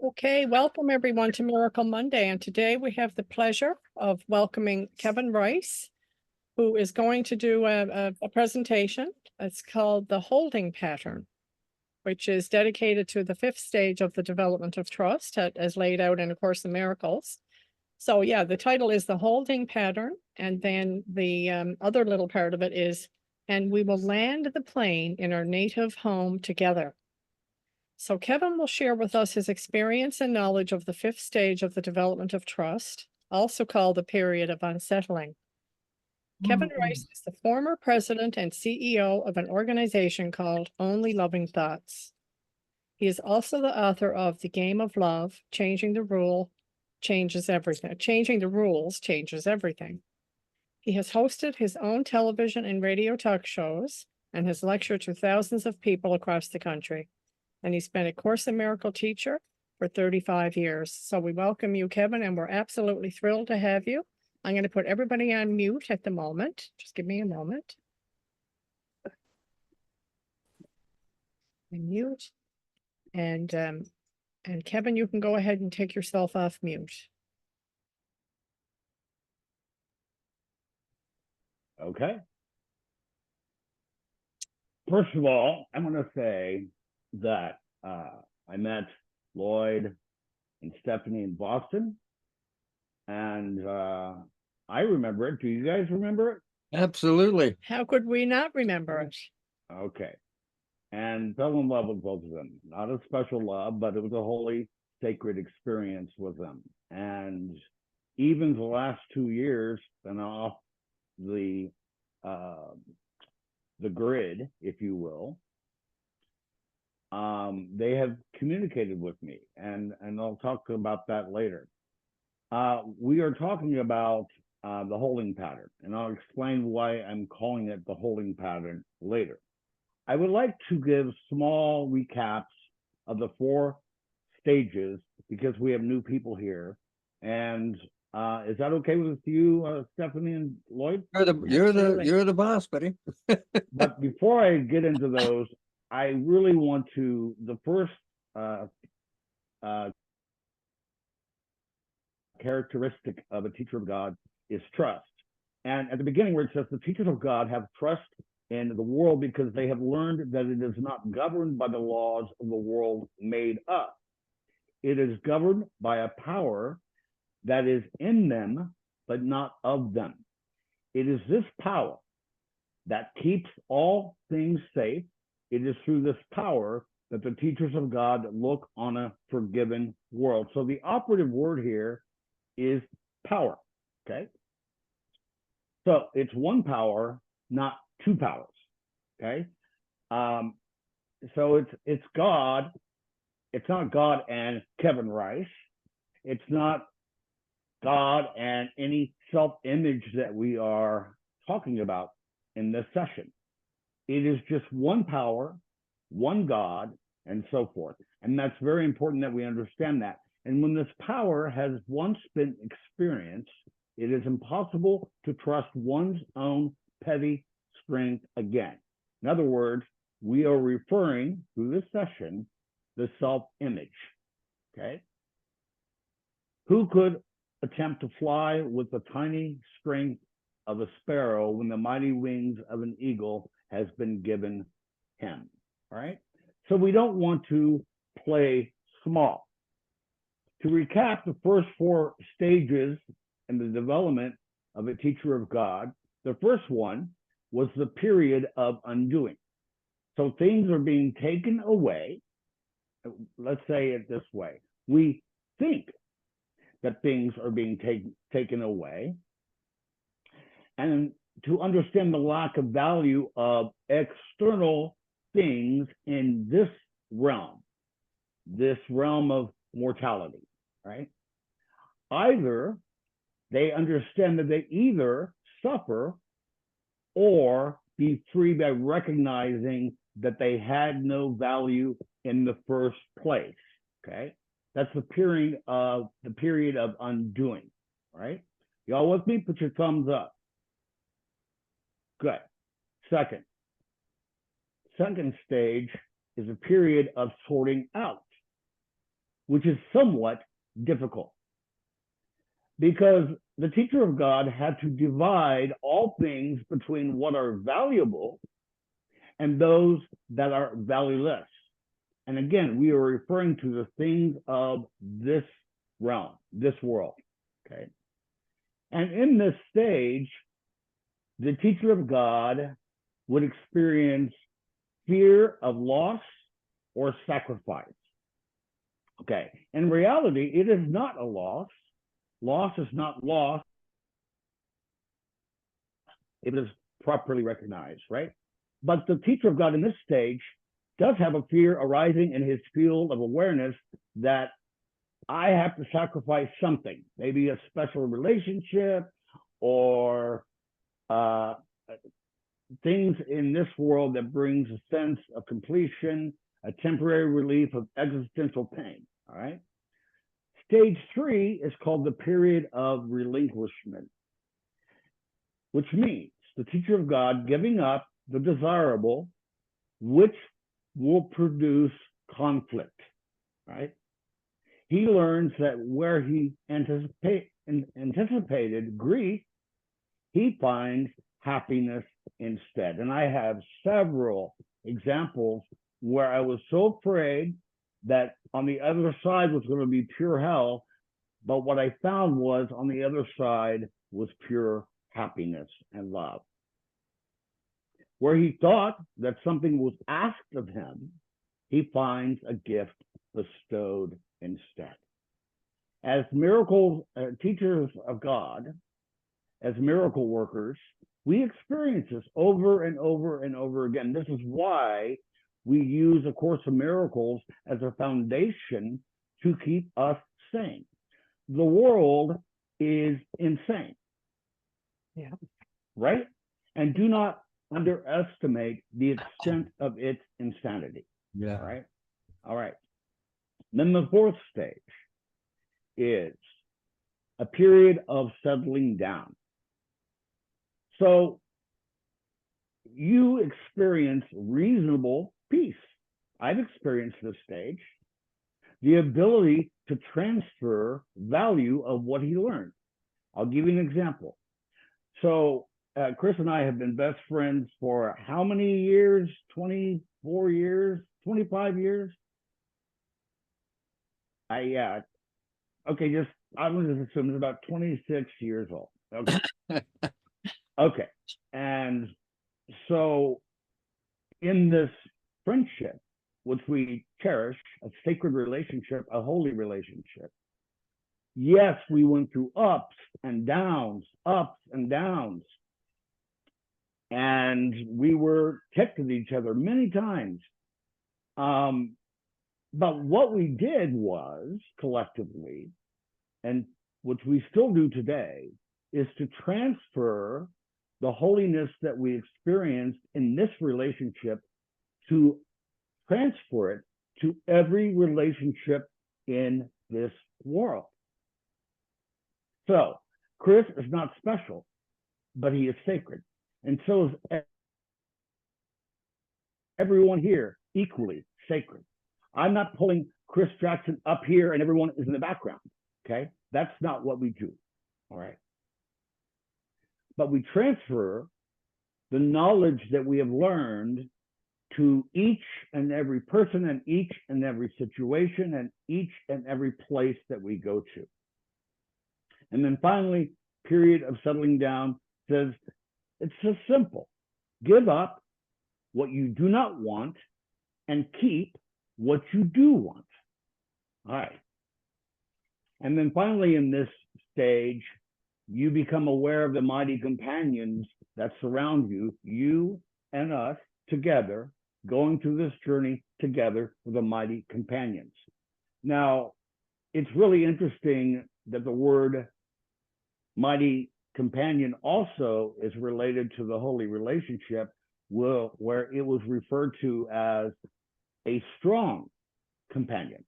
Okay, welcome everyone to Miracle Monday. And today we have the pleasure of welcoming Kevin Rice, who is going to do a presentation. It's called The Holding Pattern, which is dedicated to the fifth stage of the development of trust, as laid out in A Course in Miracles. So yeah, the title is The Holding Pattern. And then the other little part of it is, and we will land the plane in our native home together. So Kevin will share with us his experience and knowledge of the fifth stage of the development of trust, also called the period of unsettling. Kevin Rice is the former president and CEO of an organization called Only Loving Thoughts. He is also the author of The Game of Love, Changing the Rules Changes Everything. He has hosted his own television and radio talk shows and has lectured to thousands of people across the country. And he's been a Course in Miracle teacher for 35 years. So we welcome you, Kevin, and we're absolutely thrilled to have you. I'm going to put everybody on mute at the moment. Just give me a moment. Mute. And Kevin, you can go ahead and take yourself off mute. Okay. First of all, I'm going to say that I met Lloyd and Stephanie in Boston, and I remember it. Do you guys remember it? Absolutely. How could we not remember it? Okay. And fell in love with both of them. Not a special love, but it was a holy, sacred experience with them. And even the last 2 years, been off the grid, if you will. They have communicated with me, and I'll talk about that later. We are talking about the holding pattern, and I'll explain why I'm calling it the holding pattern later. I would like to give small recaps of the 4 stages because we have new people here. And is that okay with you, Stephanie and Lloyd? You're the boss, buddy. But before I get into those, I really want to, the first characteristic of a teacher of God is trust. And at the beginning where it says the teachers of God have trust in the world because they have learned that it is not governed by the laws of the world made up. It is governed by a power that is in them, but not of them. It is this power that keeps all things safe. It is through this power that the teachers of God look on a forgiven world. So the operative word here is power, okay? So it's one power, not 2 powers, okay? So it's God. It's not God and Kevin Rice. It's not God and any self-image that we are talking about in this session. It is just one power, one God, and so forth. And that's very important that we understand that. And when this power has once been experienced, it is impossible to trust one's own petty strength again. In other words, we are referring through this session the self-image, okay? Who could attempt to fly with the tiny strength of a sparrow when the mighty wings of an eagle has been given him, right? So we don't want to play small. To recap the first 4 stages in the development of a teacher of God, the first one was the period of undoing. So things are being taken away. Let's say it this way. We think that things are being taken away. And to understand the lack of value of external things in this realm of mortality, right? Either they understand that they either suffer or be free by recognizing that they had no value in the first place, okay? That's the period of undoing, right? Y'all with me? Put your thumbs up. Good. Second stage is a period of sorting out. which is somewhat difficult because the teacher of God had to divide all things between what are valuable and those that are valueless. And again, we are referring to the things of this realm, this world. Okay. And in this stage, the teacher of God would experience fear of loss or sacrifice. Okay. In reality, it is not a loss. Loss is not loss if it is properly recognized, right? But the teacher of God in this stage does have a fear arising in his field of awareness that I have to sacrifice something, maybe a special relationship or things in this world that brings a sense of completion, a temporary relief of existential pain, all right? Stage 3 is called the period of relinquishment, which means the teacher of God giving up the desirable, which will produce conflict, right? He learns that where he anticipated grief, he finds happiness instead. And I have several examples where I was so afraid that on the other side was going to be pure hell, but what I found was on the other side was pure happiness and love. Where he thought that something was asked of him, he finds a gift bestowed instead. As miracle teachers of God, as miracle workers, we experience this over and over and over again. This is why we use A Course in Miracles as a foundation to keep us sane. The world is insane. Yeah. Right? And do not underestimate the extent of its insanity. Yeah. All right. All right. Then the fourth stage is a period of settling down. So you experience reasonable peace. I've experienced this stage, the ability to transfer value of what he learned. I'll give you an example. So Chris and I have been best friends for how many years? 24 years, 25 years? Okay, I'm going to assume it's about 26 years old. Okay. Okay. And so in this friendship, which we cherish, a sacred relationship, a holy relationship, yes, we went through ups and downs, and we were ticked at each other many times. But what we did was collectively, and which we still do today, is to transfer the holiness that we experienced in this relationship to transfer it to every relationship in this world. So Chris is not special, but he is sacred. And so is everyone here equally sacred. I'm not pulling Chris Jackson up here and everyone is in the background, okay? That's not what we do, all right? But we transfer the knowledge that we have learned to each and every person and each and every situation and each and every place that we go to. And then finally, period of settling down says, it's just simple. Give up what you do not want and keep what you do want. All right. And then finally, in this stage, you become aware of the mighty companions that surround you, you and us together, going through this journey together with the mighty companions. Now, it's really interesting that the word mighty companion also is related to the holy relationship, where it was referred to as a strong companion.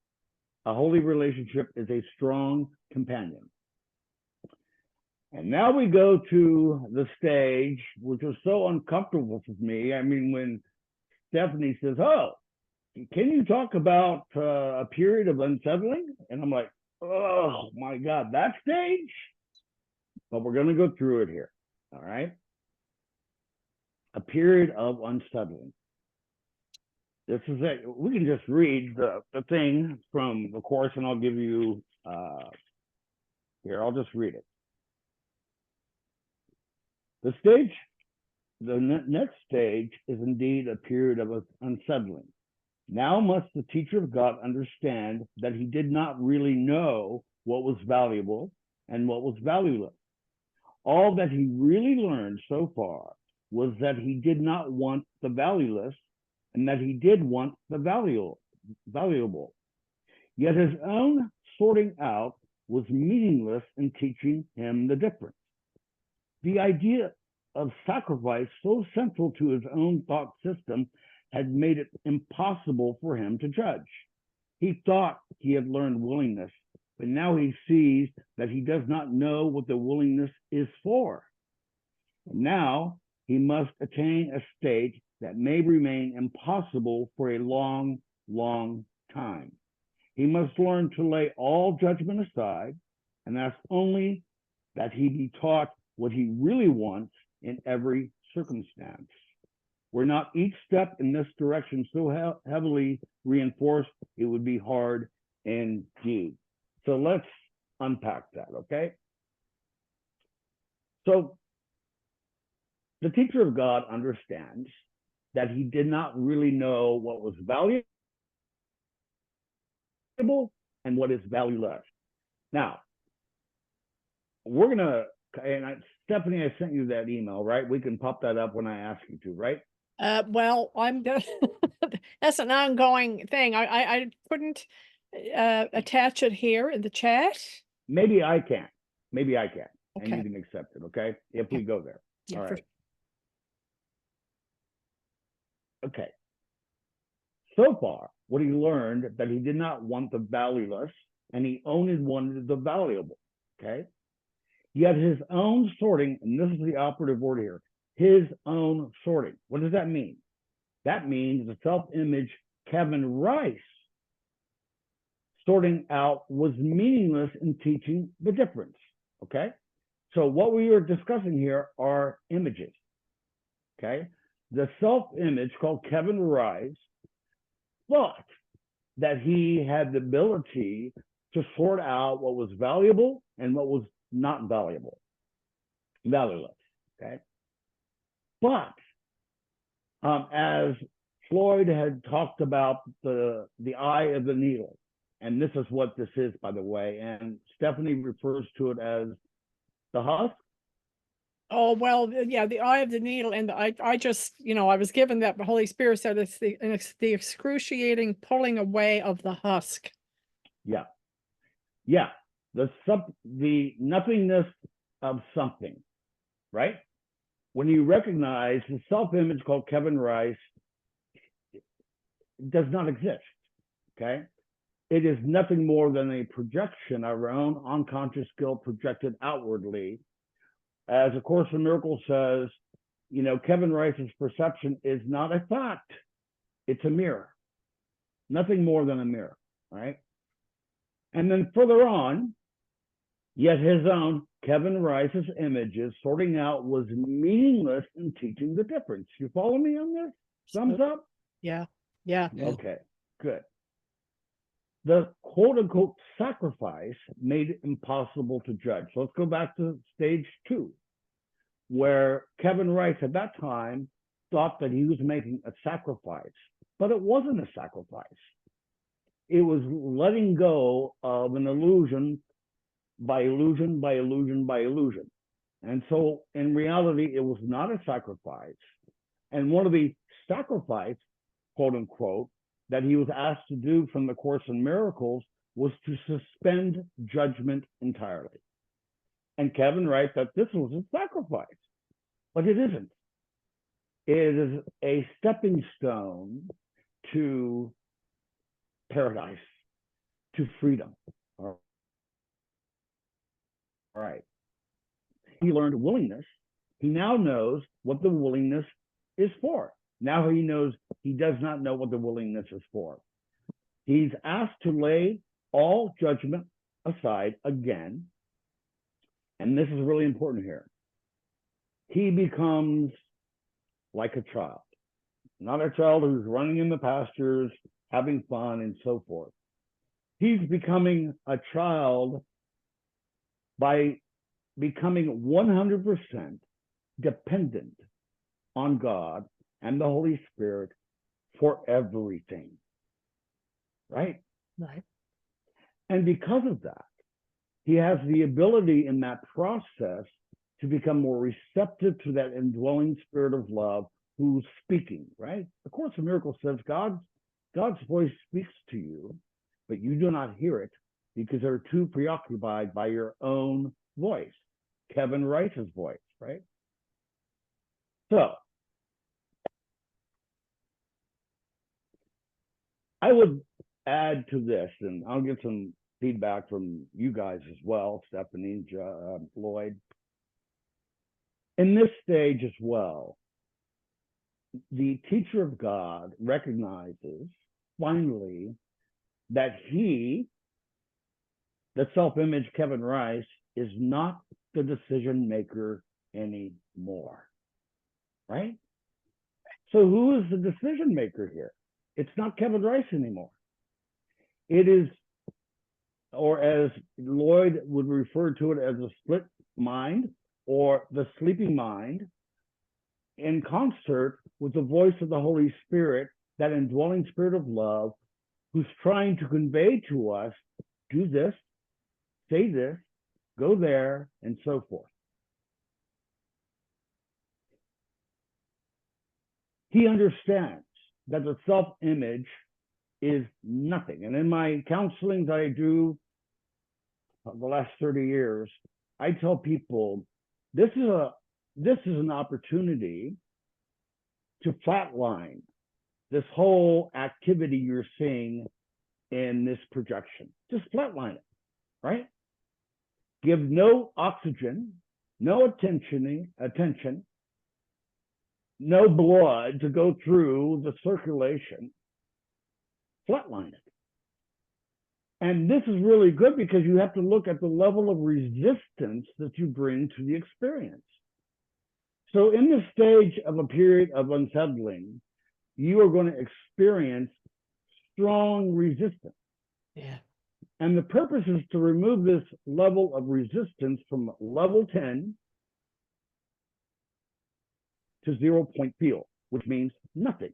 A holy relationship is a strong companion. And now we go to the stage, which was so uncomfortable for me. I mean, when Stephanie says, oh, can you talk about a period of unsettling? And I'm like, oh my God, that stage? But we're going to go through it here. All right. A period of unsettling. This is it. We can just read the thing from the course, and I'll give you, here, I'll just read it. The stage, the next stage is indeed a period of unsettling. Now must the teacher of God understand that he did not really know what was valuable and what was valueless. All that he really learned so far was that he did not want the valueless and that he did want the valuable. Yet his own sorting out was meaningless in teaching him the difference. The idea of sacrifice, so central to his own thought system, had made it impossible for him to judge. He thought he had learned willingness, but now he sees that he does not know what the willingness is for. Now he must attain a state that may remain impossible for a long, long time. He must learn to lay all judgment aside and ask only that he be taught what he really wants in every circumstance. Were not each step in this direction so heavily reinforced, it would be hard indeed. So let's unpack that, okay? So the teacher of God understands that he did not really know what was valuable and what is valueless. Now, we're going to, and Stephanie, I sent you that email, right? We can pop that up when I ask you to, right? Well, that's an ongoing thing. I couldn't attach it here in the chat. Maybe I can. Maybe I can. And Okay. you can accept it, okay? If we go there. Yeah, All for right. Okay. So far, what he learned that he did not want the valueless and he only wanted the valuable, okay? Yet his own sorting, and this is the operative word here, his own sorting. What does that mean? That means the self-image Kevin Rice sorting out was meaningless in teaching the difference, okay? So what we are discussing here are images, okay? The self-image called Kevin Rice thought that he had the ability to sort out what was valuable and what was not valuable, valueless, okay? But as Floyd had talked about the eye of the needle, and this is what this is, by the way, and Stephanie refers to it as the husk. Oh, well, yeah, the eye of the needle. And I just, I was given that the Holy Spirit said it's the excruciating pulling away of the husk. Yeah. Yeah. The nothingness of something, right? When you recognize the self-image called Kevin Rice does not exist, okay? It is nothing more than a projection of our own unconscious guilt projected outwardly. As A Course in Miracles says, Kevin Rice's perception is not a fact. It's a mirror. Nothing more than a mirror, right? And then further on, yet his own Kevin Rice's images sorting out was meaningless in teaching the difference. You follow me on this? Thumbs up? Yeah. Yeah. Okay, good. The quote unquote sacrifice made it impossible to judge. So let's go back to stage 2, where Kevin Rice at that time thought that he was making a sacrifice, but it wasn't a sacrifice. It was letting go of an illusion by illusion by illusion by illusion. And so in reality, it was not a sacrifice. And one of the sacrifice, quote unquote, that he was asked to do from the Course in Miracles was to suspend judgment entirely. And Kevin writes that this was a sacrifice, but it isn't. It is a stepping stone to paradise, to freedom. All right. He learned willingness. He now knows what the willingness is for. Now he knows he does not know what the willingness is for. He's asked to lay all judgment aside again. And this is really important here. He becomes like a child, not a child who's running in the pastures, having fun, and so forth. He's becoming a child by becoming 100% dependent on God and the Holy Spirit for everything. Right? Right. And because of that, he has the ability in that process to become more receptive to that indwelling spirit of love who's speaking, right? The Course of Miracles says God's voice speaks to you, but you do not hear it because they're too preoccupied by your own voice, Kevin Rice's voice, right? So I would add to this, and I'll get some feedback from you guys as well, Stephanie, Lloyd. In this stage as well, the teacher of God recognizes finally that he, the self-image Kevin Rice, is not the decision maker anymore, right? So who is the decision maker here? It's not Kevin Rice anymore. It is, or as Lloyd would refer to it, as a split mind or the sleeping mind, in concert with the voice of the Holy Spirit, that indwelling spirit of love, who's trying to convey to us, do this, say this, go there, and so forth. He understands that the self-image is nothing. And in my counseling that I do the last 30 years, I tell people this is an opportunity to flatline this whole activity you're seeing in this projection. Just flatline it, right? Give no oxygen, no attention, no blood to go through the circulation. Flatline it. And this is really good because you have to look at the level of resistance that you bring to the experience. So in the stage of a period of unsettling, you are going to experience strong resistance. Yeah. And the purpose is to remove this level of resistance from level 10 to 0 point field, which means nothing.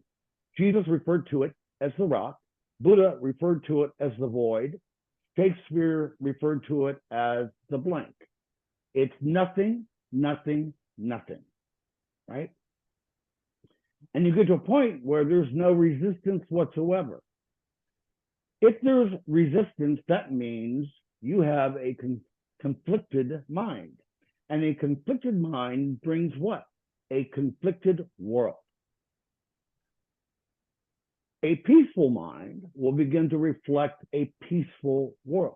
Jesus referred to it as the rock. Buddha referred to it as the void. Shakespeare referred to it as the blank. It's nothing, nothing, nothing, right? And you get to a point where there's no resistance whatsoever. If there's resistance, that means you have a conflicted mind. And a conflicted mind brings what? A conflicted world. A peaceful mind will begin to reflect a peaceful world.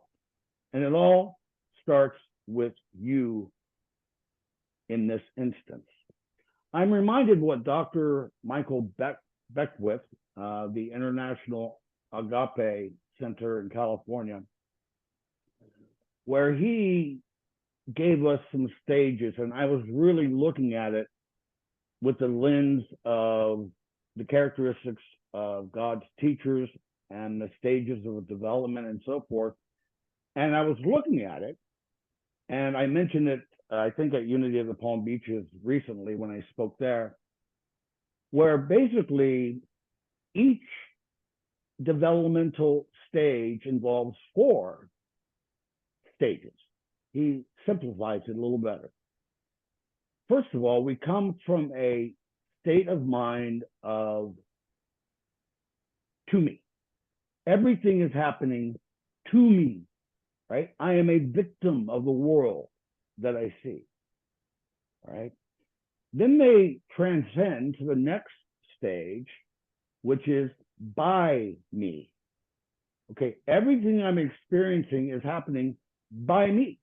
And it all starts with you in this instance. I'm reminded what Dr. Michael Beckwith, the International Agape Center in California, where he gave us some stages, and I was really looking at it with the lens of the characteristics of God's teachers and the stages of development and so forth. And I was looking at it, and I mentioned it, I think at Unity of the Palm Beaches recently when I spoke there, where basically each developmental stage involves 4 stages. He simplifies it a little better. First of all, we come from a state of mind of to me. Everything is happening to me, right? I am a victim of the world that I see, right? Then they transcend to the next stage, which is by me. Okay, everything I'm experiencing is happening by me,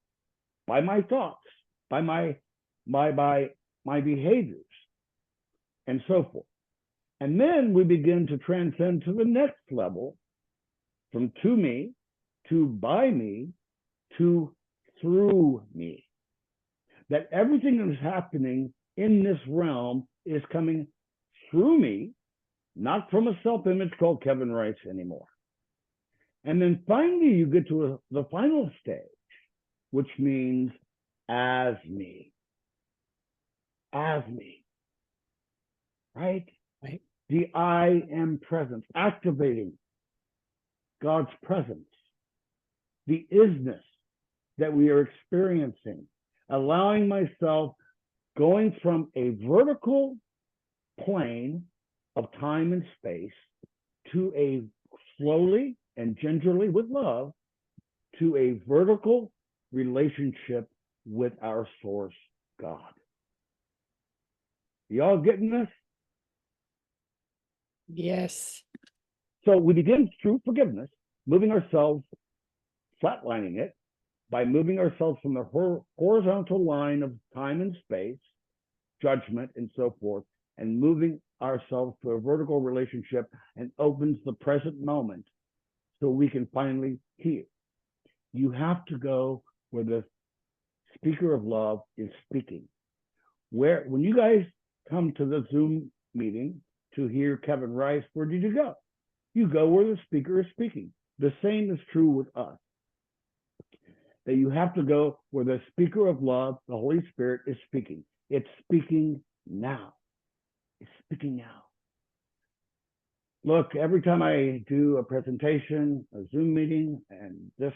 by my thoughts, by my behaviors, and so forth. And then we begin to transcend to the next level, from to me, to by me, to through me. That everything that is happening in this realm is coming through me, not from a self-image called Kevin Rice anymore. And then finally, you get to the final stage, which means as me. As me. Right? Right. The I am presence, activating God's presence, the isness that we are experiencing, allowing myself going from a vertical plane of time and space to a slowly and gingerly with love to a vertical relationship with our source God. Y'all getting this? Yes. So we begin through forgiveness, moving ourselves, flatlining it by moving ourselves from the horizontal line of time and space, judgment, and so forth, and moving ourselves to a vertical relationship and opens the present moment so we can finally hear. You have to go where the speaker of love is speaking. When you guys come to the Zoom meeting to hear Kevin Rice, where did you go? You go where the speaker is speaking. The same is true with us. That you have to go where the speaker of love, the Holy Spirit, is speaking. It's speaking now. It's speaking now. Look, every time I do a presentation, a Zoom meeting, and this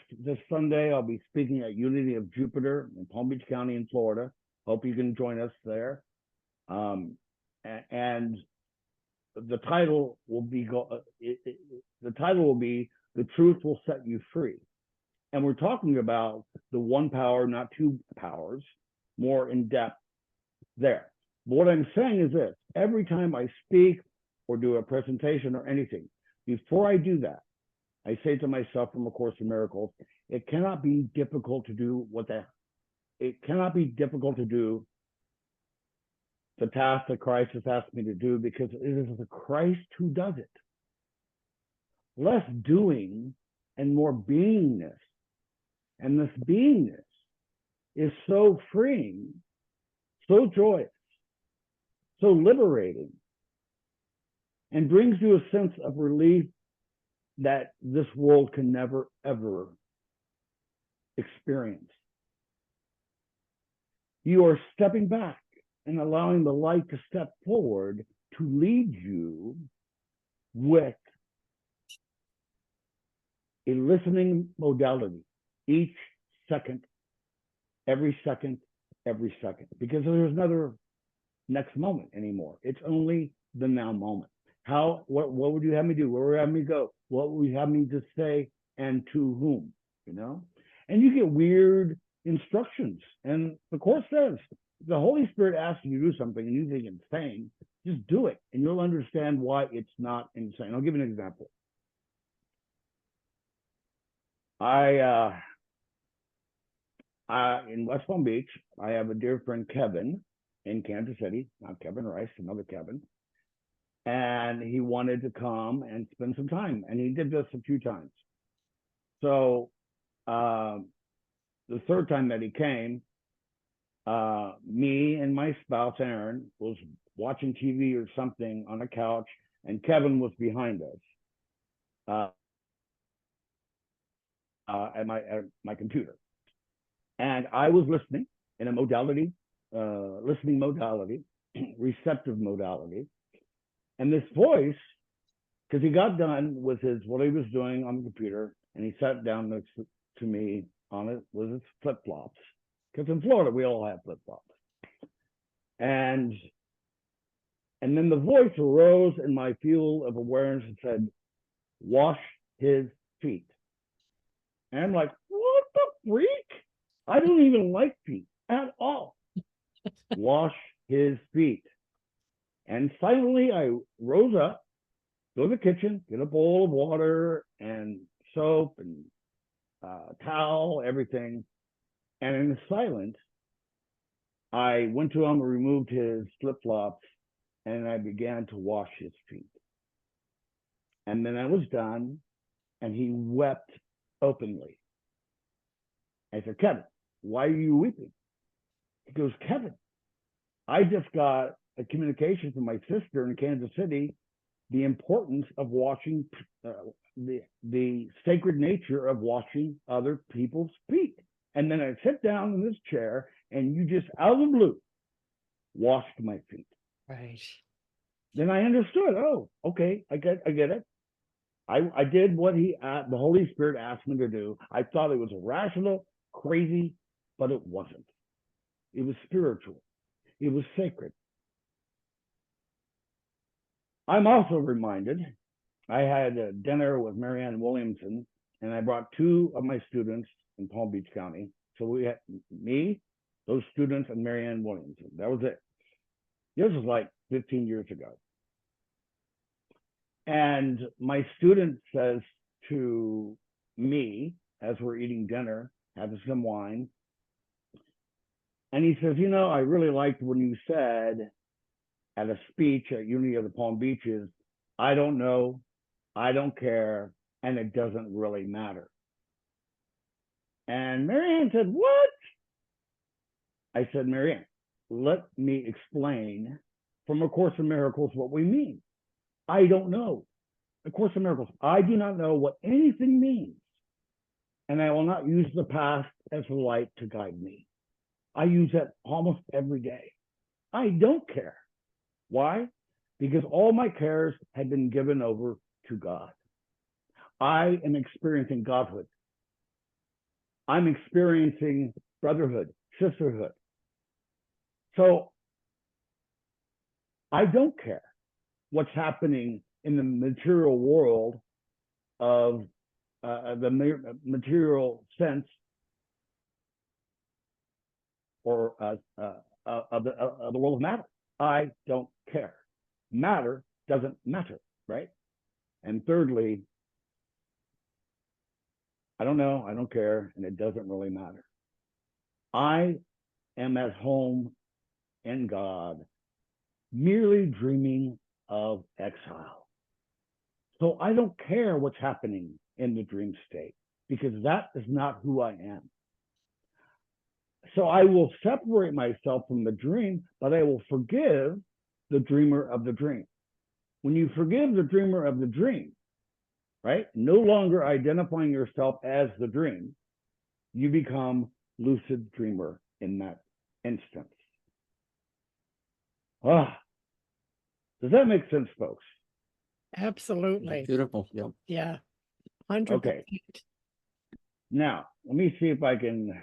Sunday I'll be speaking at Unity of Jupiter in Palm Beach County in Florida. Hope you can join us there. And the title will be "The Truth Will Set You Free," and we're talking about the one power, not two powers, more in depth there. But what I'm saying is this: every time I speak or do a presentation or anything, before I do that, I say to myself from A Course in Miracles, it cannot be difficult to do the task that Christ has asked me to do, because it is the Christ who does it. Less doing and more beingness. And this beingness is so freeing, so joyous, so liberating, and brings you a sense of relief that this world can never, ever experience. You are stepping back and allowing the light to step forward to lead you with a listening modality each second, every second, every second, because there's another next moment anymore. It's only the now moment. What would you have me do? Where would you have me go? What would you have me to say, and to whom? And you get weird instructions. And the Course says, the Holy Spirit asks you to do something and you think it's insane, just do it, and you'll understand why it's not insane. I'll give you an example. In West Palm Beach, I have a dear friend, Kevin, in Kansas City, not Kevin Rice, another Kevin. And he wanted to come and spend some time. And he did this a few times. So the third time that he came, me and my spouse, Aaron, was watching TV or something on a couch, and Kevin was behind us at my computer. And I was listening in a modality, listening modality, receptive modality. And this voice, because he got done with what he was doing on the computer, and he sat down next to me on it with his flip-flops. Because in Florida, we all have flip-flops. And then the voice arose in my field of awareness and said, "Wash his feet." And I'm like, what the freak? I don't even like feet at all. Wash his feet. And silently, I rose up, go to the kitchen, get a bowl of water and soap and towel, everything. And in silence, I went to him and removed his flip-flops and I began to wash his feet. And then I was done, and he wept openly. I said, Kevin, why are you weeping? He goes, Kevin, I just got a communication from my sister in Kansas City, the importance of washing, the sacred nature of washing other people's feet. And then I sit down in this chair, and you just out of the blue washed my feet. Right. Then I understood. Oh, okay, I get it. I did what the Holy Spirit asked me to do. I thought it was irrational, crazy, but it wasn't. It was spiritual. It was sacred. I'm also reminded, I had a dinner with Marianne Williamson, and I brought 2 of my students in Palm Beach County. So we had me, those students, and Marianne Williamson. That was it. This was like 15 years ago. And my student says to me, as we're eating dinner, having some wine, and he says, I really liked when you said at a speech at Unity of the Palm Beaches, I don't know, I don't care, and it doesn't really matter. And Marianne said, what? I said, Marianne, let me explain from A Course in Miracles what we mean. I don't know. A Course in Miracles, I do not know what anything means. And I will not use the past as a light to guide me. I use that almost every day. I don't care. Why? Because all my cares had been given over to God. I am experiencing Godhood. I'm experiencing brotherhood, sisterhood. So I don't care what's happening in the material world of the material sense or of the world of matter. I don't care. Matter doesn't matter, right? And thirdly, I don't know, I don't care, and it doesn't really matter. I am at home in God, merely dreaming of exile. So I don't care what's happening in the dream state, because that is not who I am. So I will separate myself from the dream, but I will forgive the dreamer of the dream. When you forgive the dreamer of the dream, right, no longer identifying yourself as the dream, you become lucid dreamer in that instance. Ah, does that make sense, folks? Absolutely. Beautiful. Yep. Yeah. 100%. Okay. Now, let me see if I can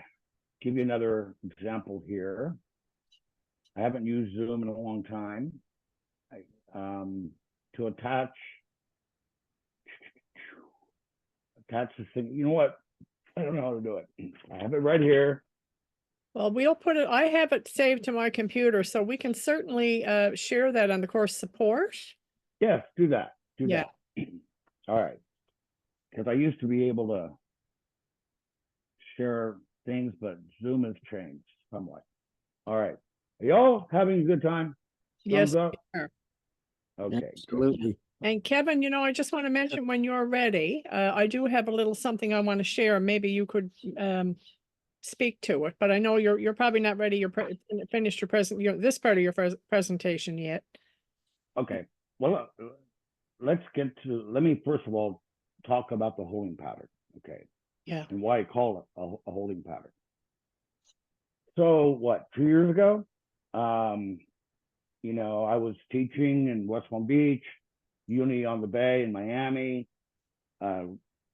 give you another example here. I haven't used Zoom in a long time. To attach this thing. You know what? I don't know how to do it. I have it right here. Well, we'll put it, I have it saved to my computer, so we can certainly share that on the course support. Yes, do that. Do Yeah. that. All right. Because I used to be able to share things, but Zoom has changed somewhat. All right. Are y'all having a good time? Yes. Thumbs up? we are. Okay. Absolutely. And Kevin, I just want to mention when you're ready, I do have a little something I want to share. Maybe you could speak to it, but I know you're probably not ready. You're finished this part of your presentation yet. Okay. Well, let me first of all talk about the holding pattern. Okay. Yeah. And why I call it a holding pattern. So what, 2 years ago, I was teaching in West Palm Beach, Unity on the Bay in Miami.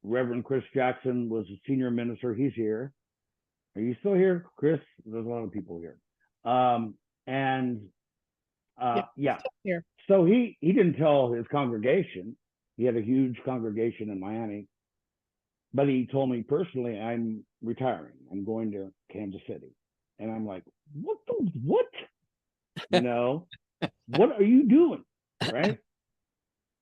Reverend Chris Jackson was a senior minister. He's here. Are you still here, Chris? There's a lot of people here. Yeah. Here. So he didn't tell his congregation. He had a huge congregation in Miami. But he told me personally, I'm retiring. I'm going to Kansas City. And I'm like, what? What are you doing? Right?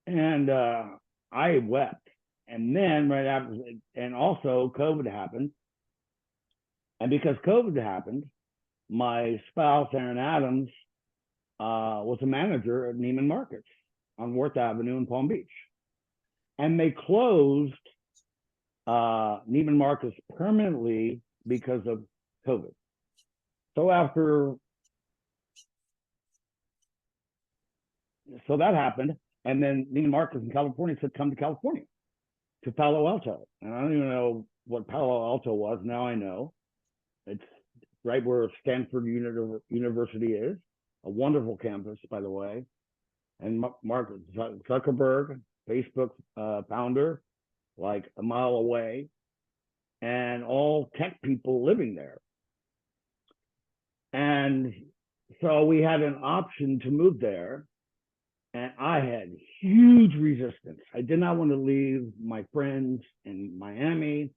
And I wept. And then right after, and also COVID happened. And because COVID happened, my spouse, Aaron Adams, was a manager at Neiman Marcus on Worth Avenue in Palm Beach. And they closed Neiman Marcus permanently because of COVID. So that happened. And then Neiman Marcus in California said, come to California, to Palo Alto. And I don't even know what Palo Alto was. Now I know. It's right where Stanford University is. A wonderful campus, by the way. And Mark Zuckerberg, Facebook founder, like a mile away, and all tech people living there. And so we had an option to move there, and I had huge resistance. I did not want to leave my friends in Miami,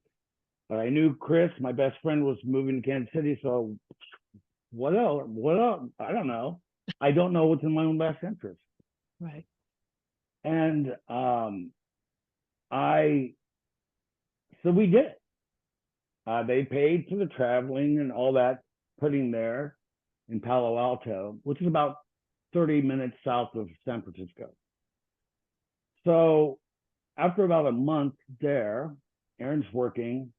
but I knew Chris, my best friend, was moving to Kansas City. So what else? What else? I don't know. I don't know what's in my own best interest. Right. And so we did it. They paid for the traveling and all that, putting there in Palo Alto, which is about 30 minutes south of San Francisco. So after about a month there, Aaron's working,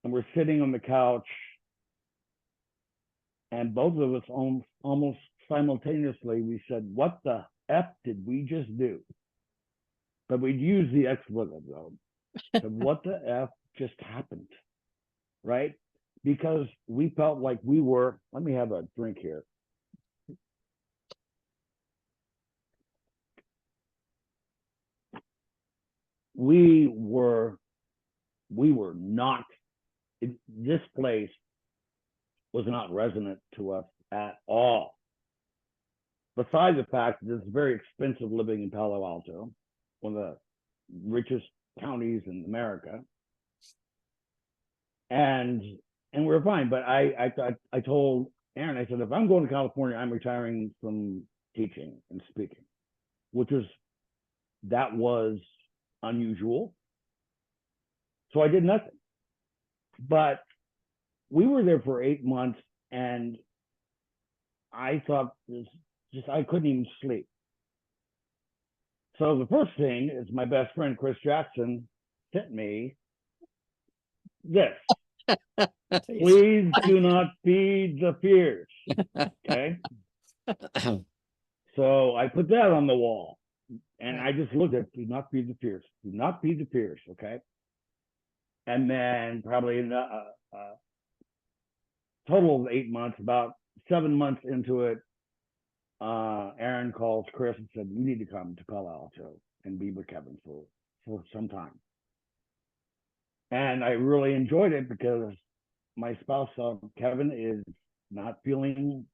and we're sitting on the couch, and both of us almost simultaneously, we said, what the F did we just do? But we'd use the expletive though. So what the F just happened, right? Because we felt like we were, let me have a drink here. We were not, this place was not resonant to us at all. Besides the fact that it's very expensive living in Palo Alto, one of the richest counties in America. And we're fine. But I told Aaron, I said, if I'm going to California, I'm retiring from teaching and speaking, that was unusual. So I did nothing. But we were there for 8 months, and I thought I couldn't even sleep. So the first thing is my best friend, Chris Jackson, sent me this. Please do not feed the fears. Okay. So I put that on the wall, and I just looked at, do not feed the fears. Do not feed the fears. Okay. And then probably in a total of 8 months, about 7 months into it, Aaron calls Chris and said, you need to come to Palo Alto and be with Kevin for some time. And I really enjoyed it because my spouse, Kevin, is not feeling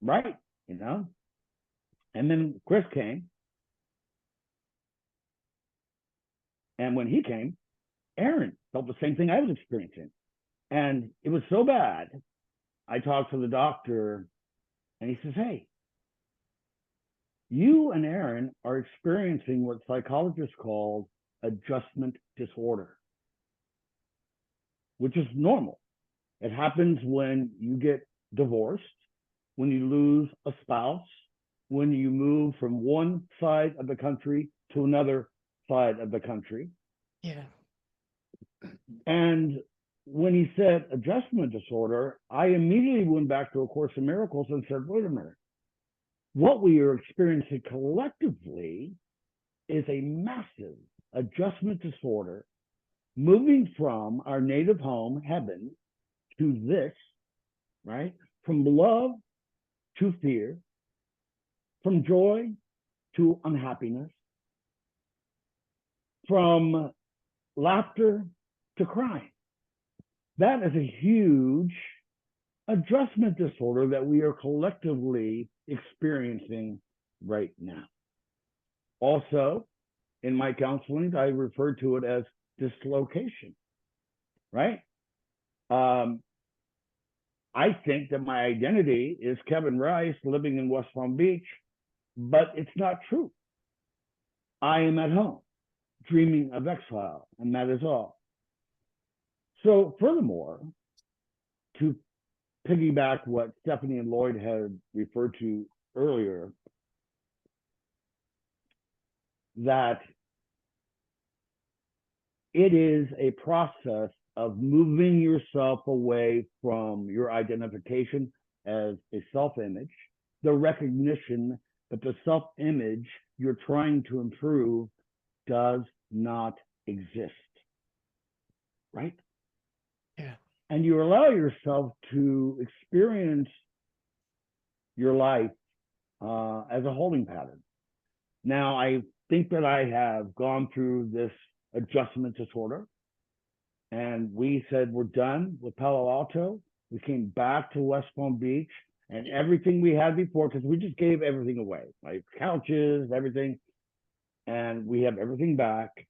right, you know? And then Chris came. And when he came, Aaron felt the same thing I was experiencing. And it was so bad, I talked to the doctor, and he says, hey, you and Aaron are experiencing what psychologists call adjustment disorder, which is normal. It happens when you get divorced, when you lose a spouse, when you move from one side of the country to another side of the country. Yeah. And when he said adjustment disorder, I immediately went back to A Course in Miracles and said, wait a minute. What we are experiencing collectively is a massive adjustment disorder, moving from our native home, heaven, to this, right? From love to fear, from joy to unhappiness, from laughter to crying. That is a huge adjustment disorder that we are collectively experiencing right now. Also, in my counseling, I refer to it as dislocation, right? I think that my identity is Kevin Rice living in West Palm Beach, but it's not true. I am at home, dreaming of exile, and that is all. So furthermore, to piggyback what Stephanie and Lloyd had referred to earlier that it is a process of moving yourself away from your identification as a self-image, the recognition that the self-image you're trying to improve does not exist, right? Yeah. And you allow yourself to experience your life as a holding pattern. Now, I think that I have gone through this adjustment disorder, and we said we're done with Palo Alto. We came back to West Palm Beach, and everything we had before, because we just gave everything away, like couches, everything, and we have everything back.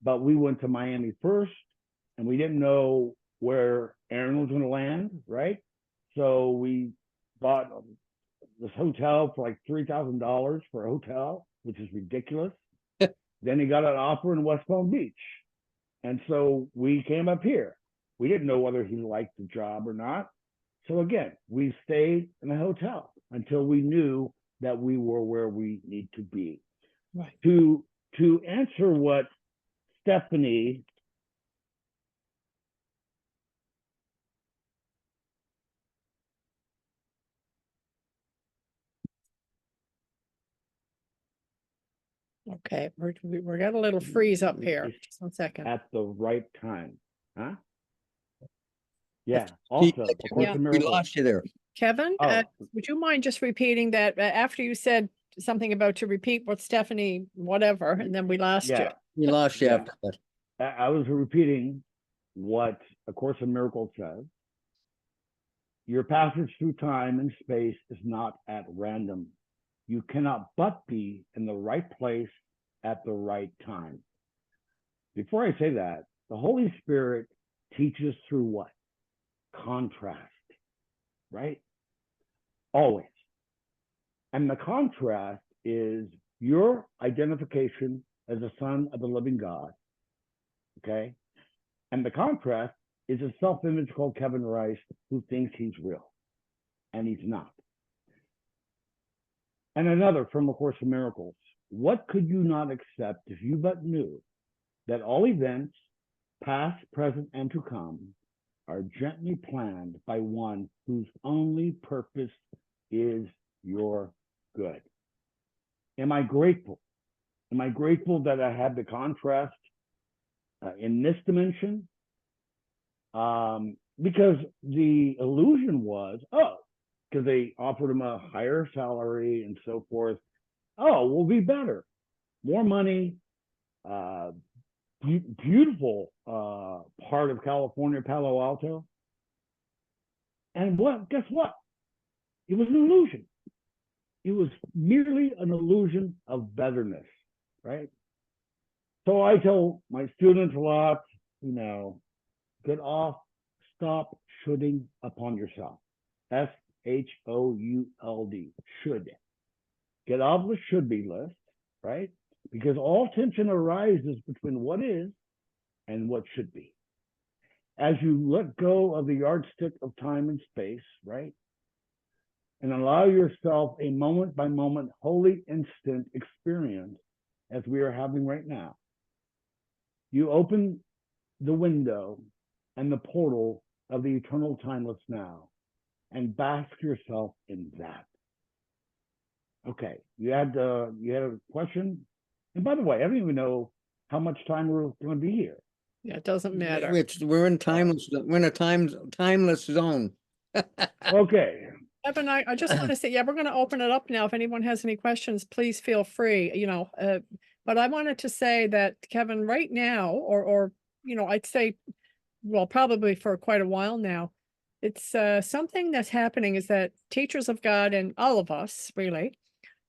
But we went to Miami first, and we didn't know where Aaron was going to land, right? So we bought this hotel for like $3,000 for a hotel, which is ridiculous. Then he got an offer in West Palm Beach. And so we came up here. We didn't know whether he liked the job or not. So again, we stayed in a hotel until we knew that we were where we need to be. Right. To answer what Stephanie Okay, we're got a little freeze up here. Just 1 second. at the right time, huh? Yeah. Keep- Also, of course, Yeah. the We miracle. lost you there. Kevin, Oh, would you mind just repeating that after you said something about to repeat what Stephanie, whatever, and then we lost you. yeah. We lost you Yeah. after that. I was repeating what A Course in Miracles says. Your passage through time and space is not at random. You cannot but be in the right place at the right time. Before I say that, the Holy Spirit teaches through what? Contrast, right? Always. And the contrast is your identification as a son of the living God, okay? And the contrast is a self-image called Kevin Rice who thinks he's real, and he's not. And another from A Course in Miracles. What could you not accept if you but knew that all events, past, present, and to come, are gently planned by one whose only purpose is your good? Am I grateful? Am I grateful that I had the contrast in this dimension? Because the illusion was, because they offered him a higher salary and so forth. Oh, we'll be better. More money, beautiful part of California, Palo Alto. And guess what? It was an illusion. It was merely an illusion of betterness, right? So I tell my students a lot, get off, stop shoulding upon yourself. SHOULD, should. Get off the should be list, right? Because all tension arises between what is and what should be. As you let go of the yardstick of time and space, right? And allow yourself a moment by moment, holy instant experience as we are having right now. You open the window and the portal of the eternal timeless now and bask yourself in that. Okay, you had a question? And by the way, I don't even know how much time we're going to be here. Yeah, it doesn't matter. We're in we're in a timeless zone. Okay. Evan, I just want to say, yeah, we're going to open it up now. If anyone has any questions, please feel free, but I wanted to say that Kevin, right now, or I'd say, well, probably for quite a while now, it's something that's happening is that teachers of God and all of us really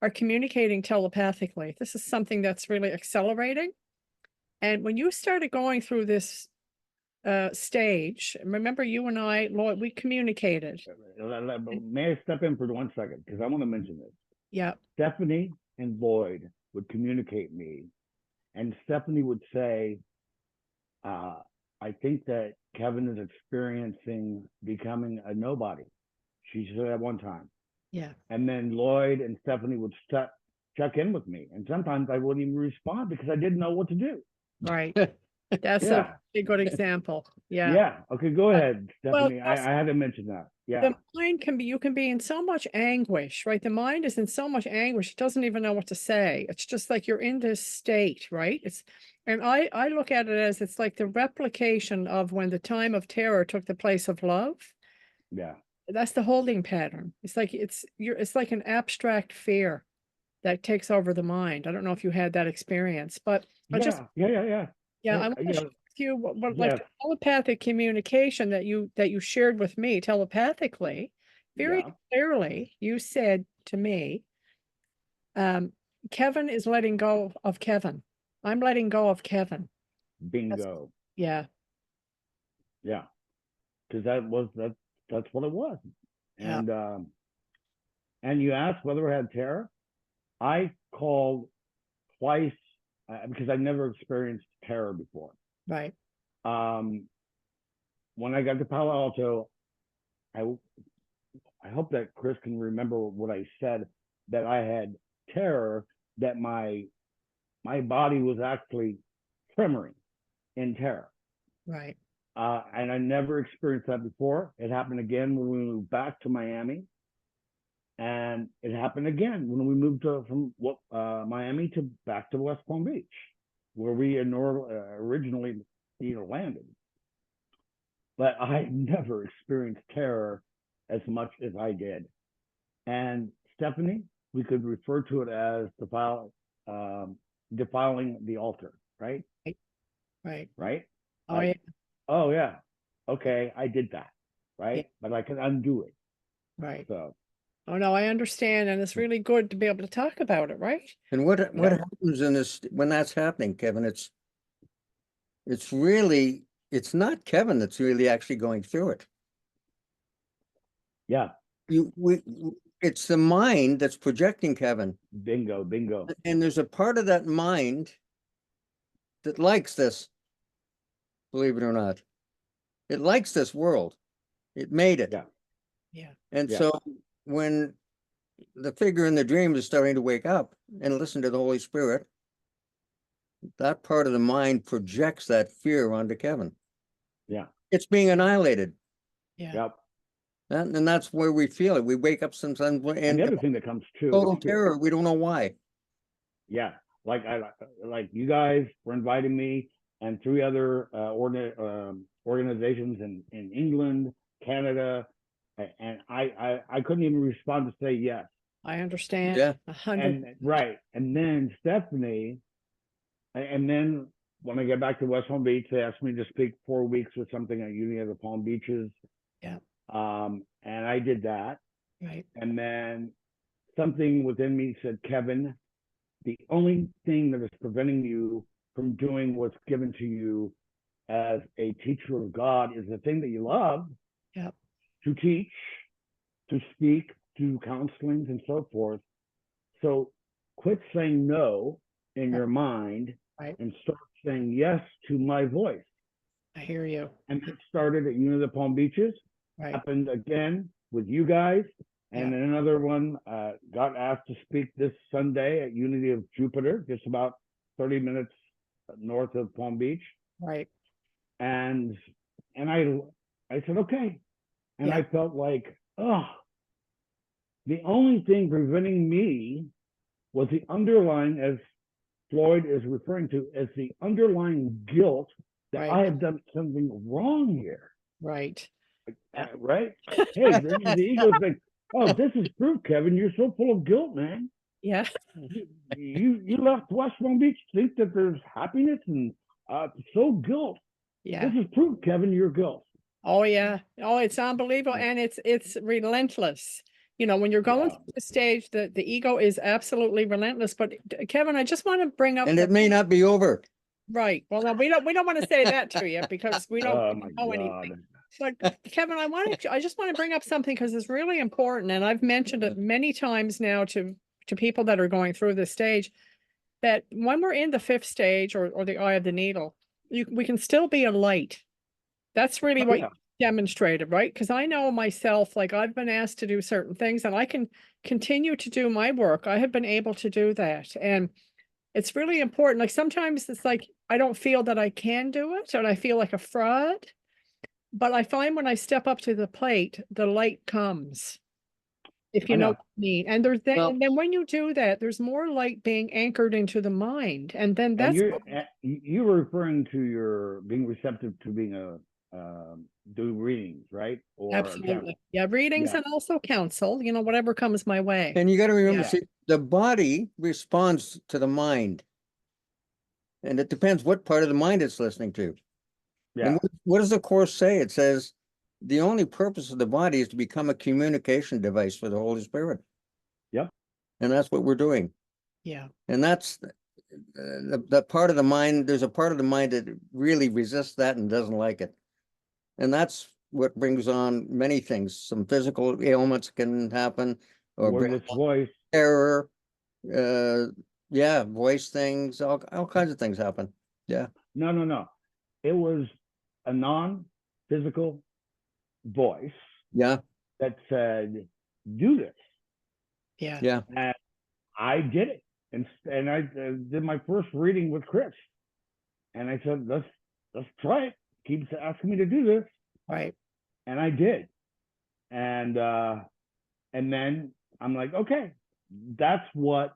are communicating telepathically. This is something that's really accelerating. And when you started going through this stage, remember you and I, Lloyd, we communicated. May I step in for 1 second? Because I want to mention this. Yeah. Stephanie and Lloyd would communicate me, and Stephanie would say, I think that Kevin is experiencing becoming a nobody. She said at one time. Yeah. And then Lloyd and Stephanie would check in with me. And sometimes I wouldn't even respond because I didn't know what to do. Right. That's Yeah. a pretty good example. Yeah. Yeah. Okay, go ahead, Well, Stephanie. I had to mention that. Yeah. the mind can be, you can be in so much anguish, right? The mind is in so much anguish, it doesn't even know what to say. It's just like you're in this state, right? And I look at it as it's like the replication of when the time of terror took the place of love. Yeah. That's the holding pattern. It's like it's like an abstract fear that takes over the mind. I don't know if you had that experience, but I just Yeah. I want to share with you what like Yes. the telepathic communication that you shared with me telepathically, very Yeah. clearly. You said to me, Kevin is letting go of Kevin. I'm letting go of Kevin. Bingo. Yeah. Yeah. Because that's what it was. Yeah. And you asked whether I had terror. I called twice because I've never experienced terror before. Right. When I got to Palo Alto, I hope that Chris can remember what I said, that I had terror, that my body was actually tremoring in terror. Right. And I never experienced that before. It happened again when we moved back to Miami. And it happened again when we moved from Miami to back to West Palm Beach, where we originally landed. But I never experienced terror as much as I did. And Stephanie, we could refer to it as defiling the altar, right? Right. Right? Oh, yeah. Oh yeah, okay, I did that, right? Yeah. But I can undo it. Right. So. Oh no, I understand, and it's really good to be able to talk about it, right? And what happens in this when that's happening, Kevin? It's really, it's not Kevin that's really actually going through it. Yeah. It's the mind that's projecting Kevin. Bingo. And there's a part of that mind that likes this, believe it or not. It likes this world. It made it. Yeah. Yeah. And Yeah. so when the figure in the dream is starting to wake up and listen to the Holy Spirit, that part of the mind projects that fear onto Kevin. Yeah. It's being annihilated. Yeah. Yep. And that's where we feel it. We wake up sometimes And the other thing that comes too, total terror. We don't know why. Yeah, like you guys were inviting me, and 3 other organizations in England, Canada, and I couldn't even respond to say yes. I understand. Yeah. 100. Right, and then Stephanie, and then when I get back to West Palm Beach, they asked me to speak 4 weeks with something at Uni of the Palm Beaches. Yeah. And I did that. Right. And then something within me said, Kevin, the only thing that is preventing you from doing what's given to you as a teacher of God is the thing that you love. Yep. To teach, to speak, to counselings and so forth. So quit saying no in your mind, right, and start saying yes to my voice. I hear you. And that started at Uni of the Palm Beaches. Right. Happened again with you guys. And Yeah. then another one got asked to speak this Sunday at Unity of Jupiter, just about 30 minutes north of Palm Beach. Right. And I said, okay. And Yeah. I felt like, oh, the only thing preventing me was the underlying, as Floyd is referring to, as the underlying guilt that Right. I have done something wrong here. Right. Right? Hey, the ego is like, oh, this is proof, Kevin. You're so full of guilt, man. Yeah. You left West Palm Beach to think that there's happiness and so guilt. Yeah. This is proof, Kevin, you're guilt. Oh yeah. Oh, it's unbelievable, and it's relentless. You know, when you're going through the stage, the ego is absolutely relentless. But Kevin, I just want to bring up And it may not be over. Right. Well, no, we don't want to say that to you because we don't Oh my know God. anything. But Kevin, I just want to bring up something because it's really important, and I've mentioned it many times now to people that are going through this stage, that when we're in the 5th stage or the eye of the needle, we can still be a light. That's really Oh, what yeah. demonstrated, right? Because I know myself, like I've been asked to do certain things and I can continue to do my work. I have been able to do that. And it's really important. Like sometimes it's like I don't feel that I can do it and I feel like a fraud. But I find when I step up to the plate, the light comes. If I you know know. what I mean. And there's then Well- and then when you do that, there's more light being anchored into the mind. And then And that's you were referring to your being receptive to being a do readings, right? Or a absolutely. Yeah, readings Yeah. and also counsel, whatever comes my way. And you got to remember, Yeah. see, the body responds to the mind. And it depends what part of the mind it's listening to. Yeah. And what does the Course say? It says the only purpose of the body is to become a communication device for the Holy Spirit. Yep. And that's what we're doing. Yeah. And that's the part of the mind, there's a part of the mind that really resists that and doesn't like it. And that's what brings on many things. Some physical ailments can happen, or Wordless voice. terror, yeah, voice things, all kinds of things happen. Yeah. No. It was a non-physical voice Yeah. that said, "Do this," Yeah. Yeah. and I did it. And I did my first reading with Chris, and I said, "Let's try it." Keeps asking me to do this, Right. and I did. And then I'm like, okay, that's what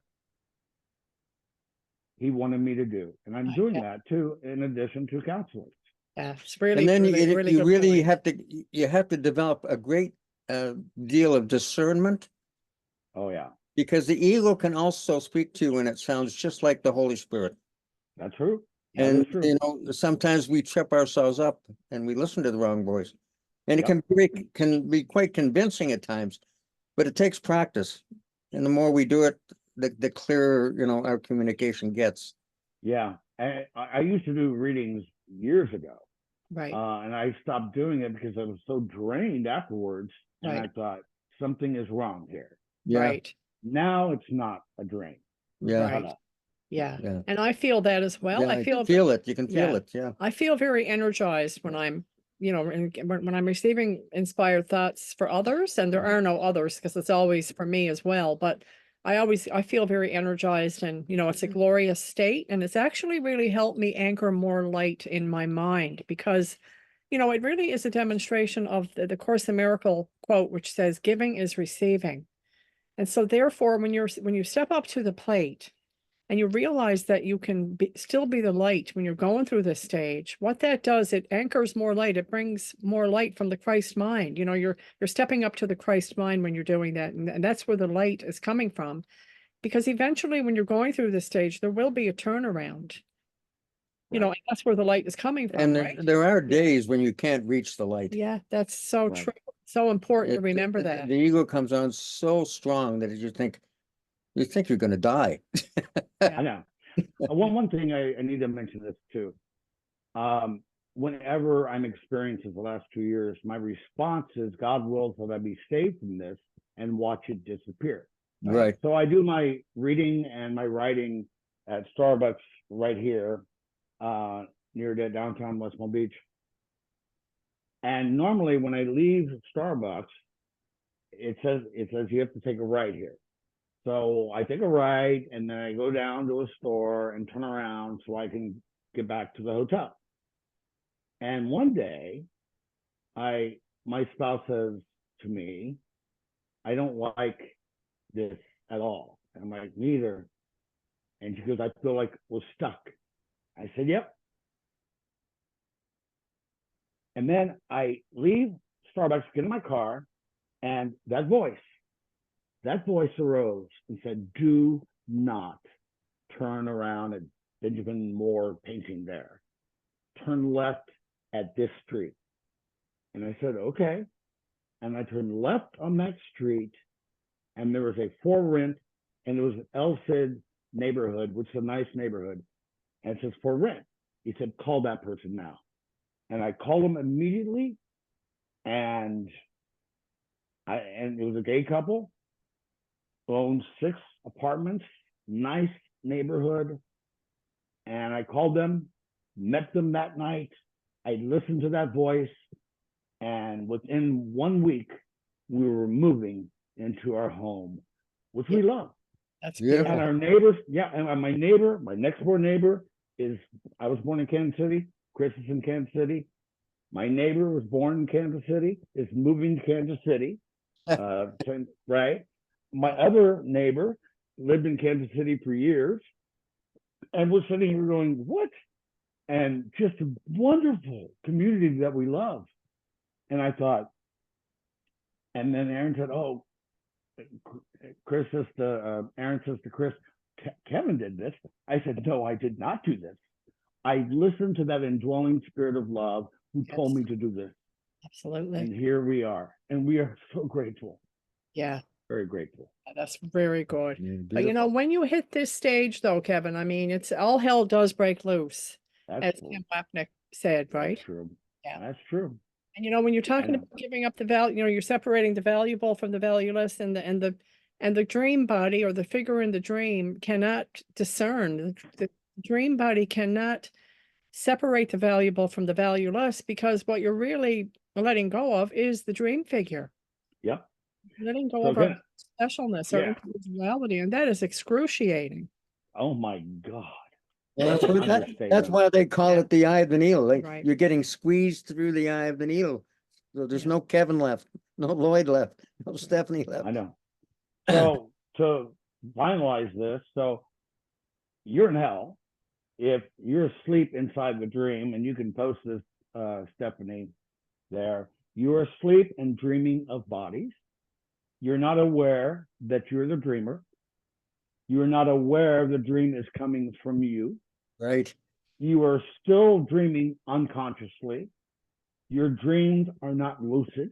he wanted me to do, and I'm doing Yeah. that too, in addition to counseling. Yeah. It's really, And then really, you, really you good really point. have to develop a great deal of discernment, Oh yeah, because the ego can also speak to you and it sounds just like the Holy Spirit. that's true. That And is true. sometimes we trip ourselves up and we listen to the wrong voice. And it Yep. can be quite convincing at times, but it takes practice. And the more we do it, the clearer, our communication gets. Yeah, and I used to do readings years ago, Right. and I stopped doing it because I was so drained afterwards, and I Right. thought something is wrong here. Yeah. Right. Now it's not a drain. Yeah. Right. Not Yeah. Yeah. And I feel that as well. Yeah. I You feel can feel it. You can feel yeah. it. Yeah. I feel very energized when I'm, when I'm receiving inspired thoughts for others, and there are no others because it's always for me as well. But I feel very energized, and it's a glorious state, and it's actually really helped me anchor more light in my mind because, it really is a demonstration of the Course in Miracle quote, which says, "Giving is receiving." And so therefore, when you step up to the plate and you realize that you can still be the light when you're going through this stage, what that does, it anchors more light. It brings more light from the Christ mind. You're stepping up to the Christ mind when you're doing that. And that's where the light is coming from. Because eventually when you're going through this stage, there will be a turnaround. And that's where the light is coming from, And right? there are days when you can't reach the light. Yeah, that's so Right. true. So important to It- remember the- that. The ego comes on so strong that you think you're going to die. I know. One thing I need to mention this too. Whenever I'm experiencing the last 2 years, my response is, God wills that I be saved from this and watch it disappear. Right. So I do my reading and my writing at Starbucks right here, near the downtown West Palm Beach. And normally when I leave Starbucks, it says you have to take a right here. So I take a right and then I go down to a store and turn around so I can get back to the hotel. And one day, my spouse says to me, "I don't like this at all." And I'm like, "Neither." And she goes, "I feel like we're stuck." I said, "Yep." And then I leave Starbucks, get in my car, and that voice arose and said, "Do not turn around at Benjamin Moore painting there. Turn left at this street." And I said, "Okay." And I turned left on that street, and there was a for rent, and it was an El Cid neighborhood, which is a nice neighborhood, and it says for rent. He said, "Call that person now." And I called him immediately, and it was a gay couple, owned 6 apartments, nice neighborhood. And I called them, met them that night. I listened to that voice, And within 1 week, we were moving into our home, which we Yeah. love. That's Beautiful. And beautiful. our neighbors, yeah, and my neighbor, my next door neighbor I was born in Kansas City. Chris is in Kansas City. My neighbor was born in Kansas City, is moving to Kansas City. Right. My other neighbor lived in Kansas City for years. And we're sitting here going, what? And just a wonderful community that we love. And I thought, and then Aaron said, oh, Chris says to Aaron says to Chris, Kevin did this. I said, no, I did not do this. I listened to that indwelling spirit of love who told me to do this. Absolutely. And here we are. And we are so grateful. Yeah, Very grateful. that's very good. Yeah, But you know, beautiful. when you hit this stage though, Kevin, I mean, it's all hell does break loose, as That's Kim Wapnick said, right? true. Yeah. That's true. And you know, when you're talking know. about giving up the value, you know, you're separating the valuable from the valueless, and the dream body or the figure in the dream cannot discern. The dream body cannot separate the valuable from the valueless, because what you're really letting go of is the dream figure. Yep. Letting go So of our again, specialness, our yeah. individuality, and that is excruciating. Oh my God. And That's that's, an what that's understatement. why they call Yeah. it the eye of the needle. Like Right. you're getting squeezed through the eye of the needle. So there's Yeah. no Kevin left, no Lloyd left, no Stephanie left. I know. So to finalize this, so you're in hell if you're asleep inside the dream, and you can post this, Stephanie, there. You're asleep and dreaming of bodies. You're not aware that you're the dreamer. You're not aware the dream is coming from you. Right. You are still dreaming unconsciously. Your dreams are not lucid.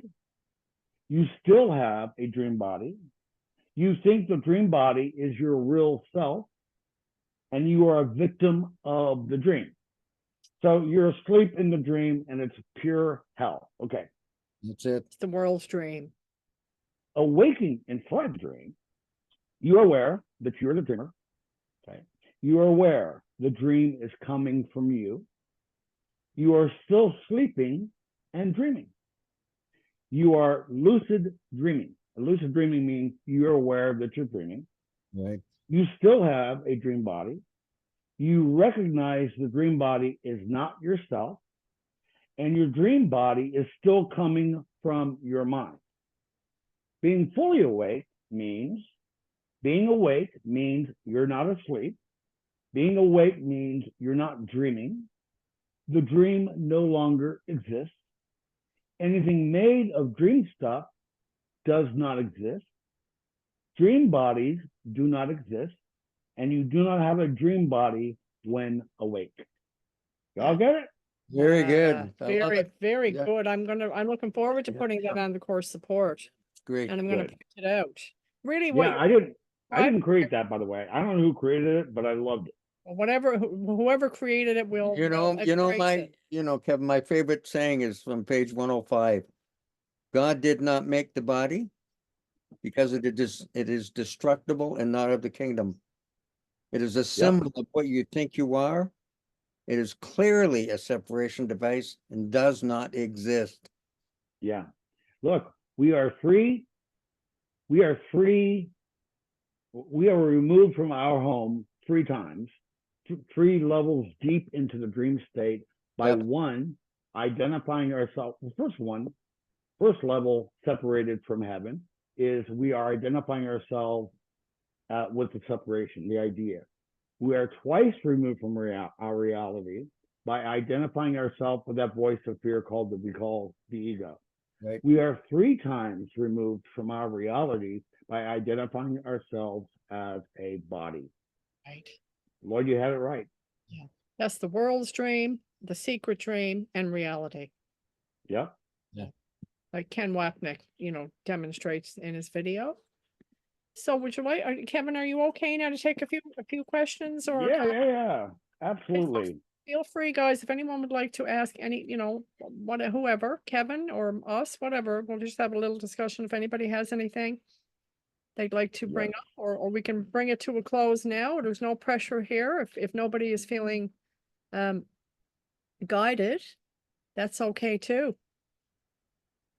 You still have a dream body. You think the dream body is your real self, and you are a victim of the dream. So you're asleep in the dream, and it's pure hell. Okay. That's it. It's the world's dream. Awaking inside the dream, you're aware that you're the dreamer. Okay. You are aware the dream is coming from you. You are still sleeping and dreaming. You are lucid dreaming. Lucid dreaming means you're aware that you're dreaming. Right. You still have a dream body. You recognize the dream body is not yourself, and your dream body is still coming from your mind. Being fully awake means you're not asleep. Being awake means you're not dreaming. The dream no longer exists. Anything made of dream stuff does not exist. Dream bodies do not exist, and you do not have a dream body when awake. Y'all get it? Very good. I love Very, it. very Yeah. good. I'm looking forward to Yeah. putting that on the course support, Great. and I'm gonna Good. print it out. Really, Yeah, I what, didn't create that, by the way. I don't know who created it, but I loved it. whatever, whoever created it will You know, embrace it. Kevin, my favorite saying is from page 105. God did not make the body because it is destructible and not of the kingdom. It is a symbol of what you think you are. It is clearly a separation device and does not exist. Yeah. Look, we are free. We are free. We are removed from our home 3 times, 3 levels deep into the dream state by Yep. one, identifying ourselves. The first level separated from heaven is we are identifying ourselves with the separation, the idea. We are twice removed from our reality by identifying ourselves with that voice of fear we call the ego. Right. We are 3 times removed from our reality by identifying ourselves as a body. Right. Lord, you had it right. Yeah. That's the world's dream, the secret dream, and reality. Yep. Like Ken Wapnick, demonstrates in his video. So would you like, Kevin, are you okay now to take a few questions or? Yeah. Absolutely. Feel free, guys, if anyone would like to ask any, whoever, Kevin or us, whatever, we'll just have a little discussion if anybody has anything they'd like to bring up, or we can bring it to a close now. There's no pressure here. If nobody is feeling guided, that's okay too.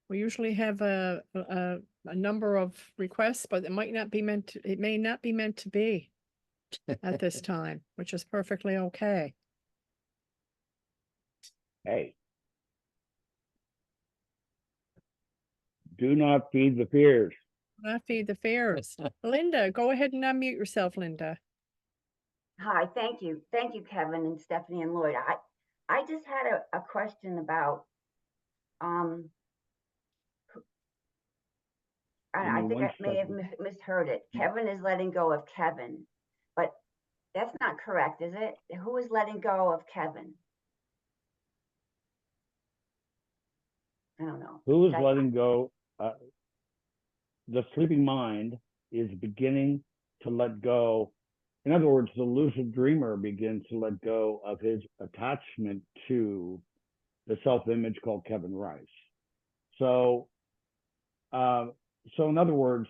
We usually have a number of requests, but it may not be meant to be at this time, which is perfectly okay. Hey. Do not feed the fears. Not feed the fears. Linda, go ahead and unmute yourself, Linda. Hi, thank you. Thank you, Kevin and Stephanie and Lloyd. I just had a question about, I think I may have misheard it. Kevin is letting go of Kevin, but that's not correct, is it? Who is letting go of Kevin? I don't know. Who is letting go? The sleeping mind is beginning to let go. In other words, the lucid dreamer begins to let go of his attachment to the self-image called Kevin Rice. So in other words,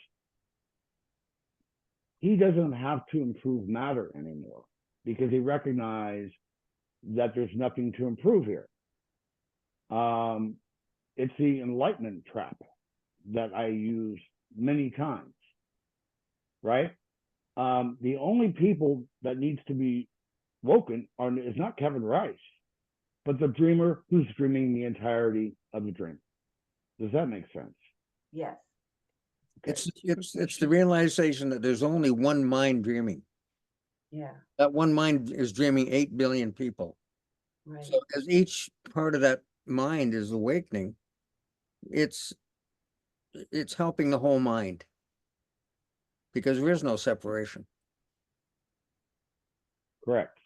he doesn't have to improve matter anymore because he recognized that there's nothing to improve here. It's the enlightenment trap that I use many times, right? The only people that needs to be woken is not Kevin Rice, but the dreamer who's dreaming the entirety of the dream. Does that make sense? Yes. Okay. It's the realization that there's only one mind dreaming. Yeah. That one mind is dreaming 8 billion people. Right. So as each part of that mind is awakening, it's helping the whole mind because there is no separation. Correct.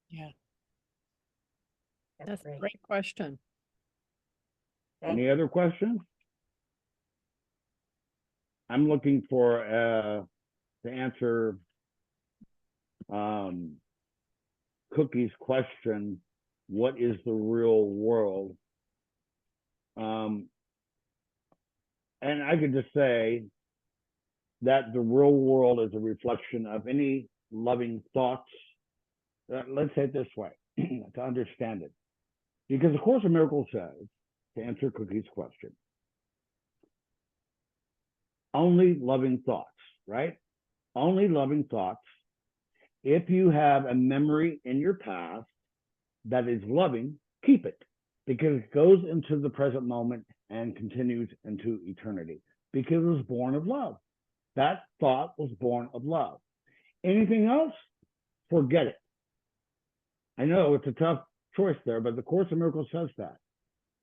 Yeah, That's that's a great. great question. Thank Any you. other questions? I'm looking for to answer Cookie's question, what is the real world? And I could just say that the real world is a reflection of any loving thoughts. Let's say it this way to understand it. Because the Course in Miracles says, to answer Cookie's question, only loving thoughts, right? Only loving thoughts. If you have a memory in your past that is loving, keep it because it goes into the present moment and continues into eternity because it was born of love. That thought was born of love. Anything else, forget it. I know it's a tough choice there, but the Course in Miracles says that.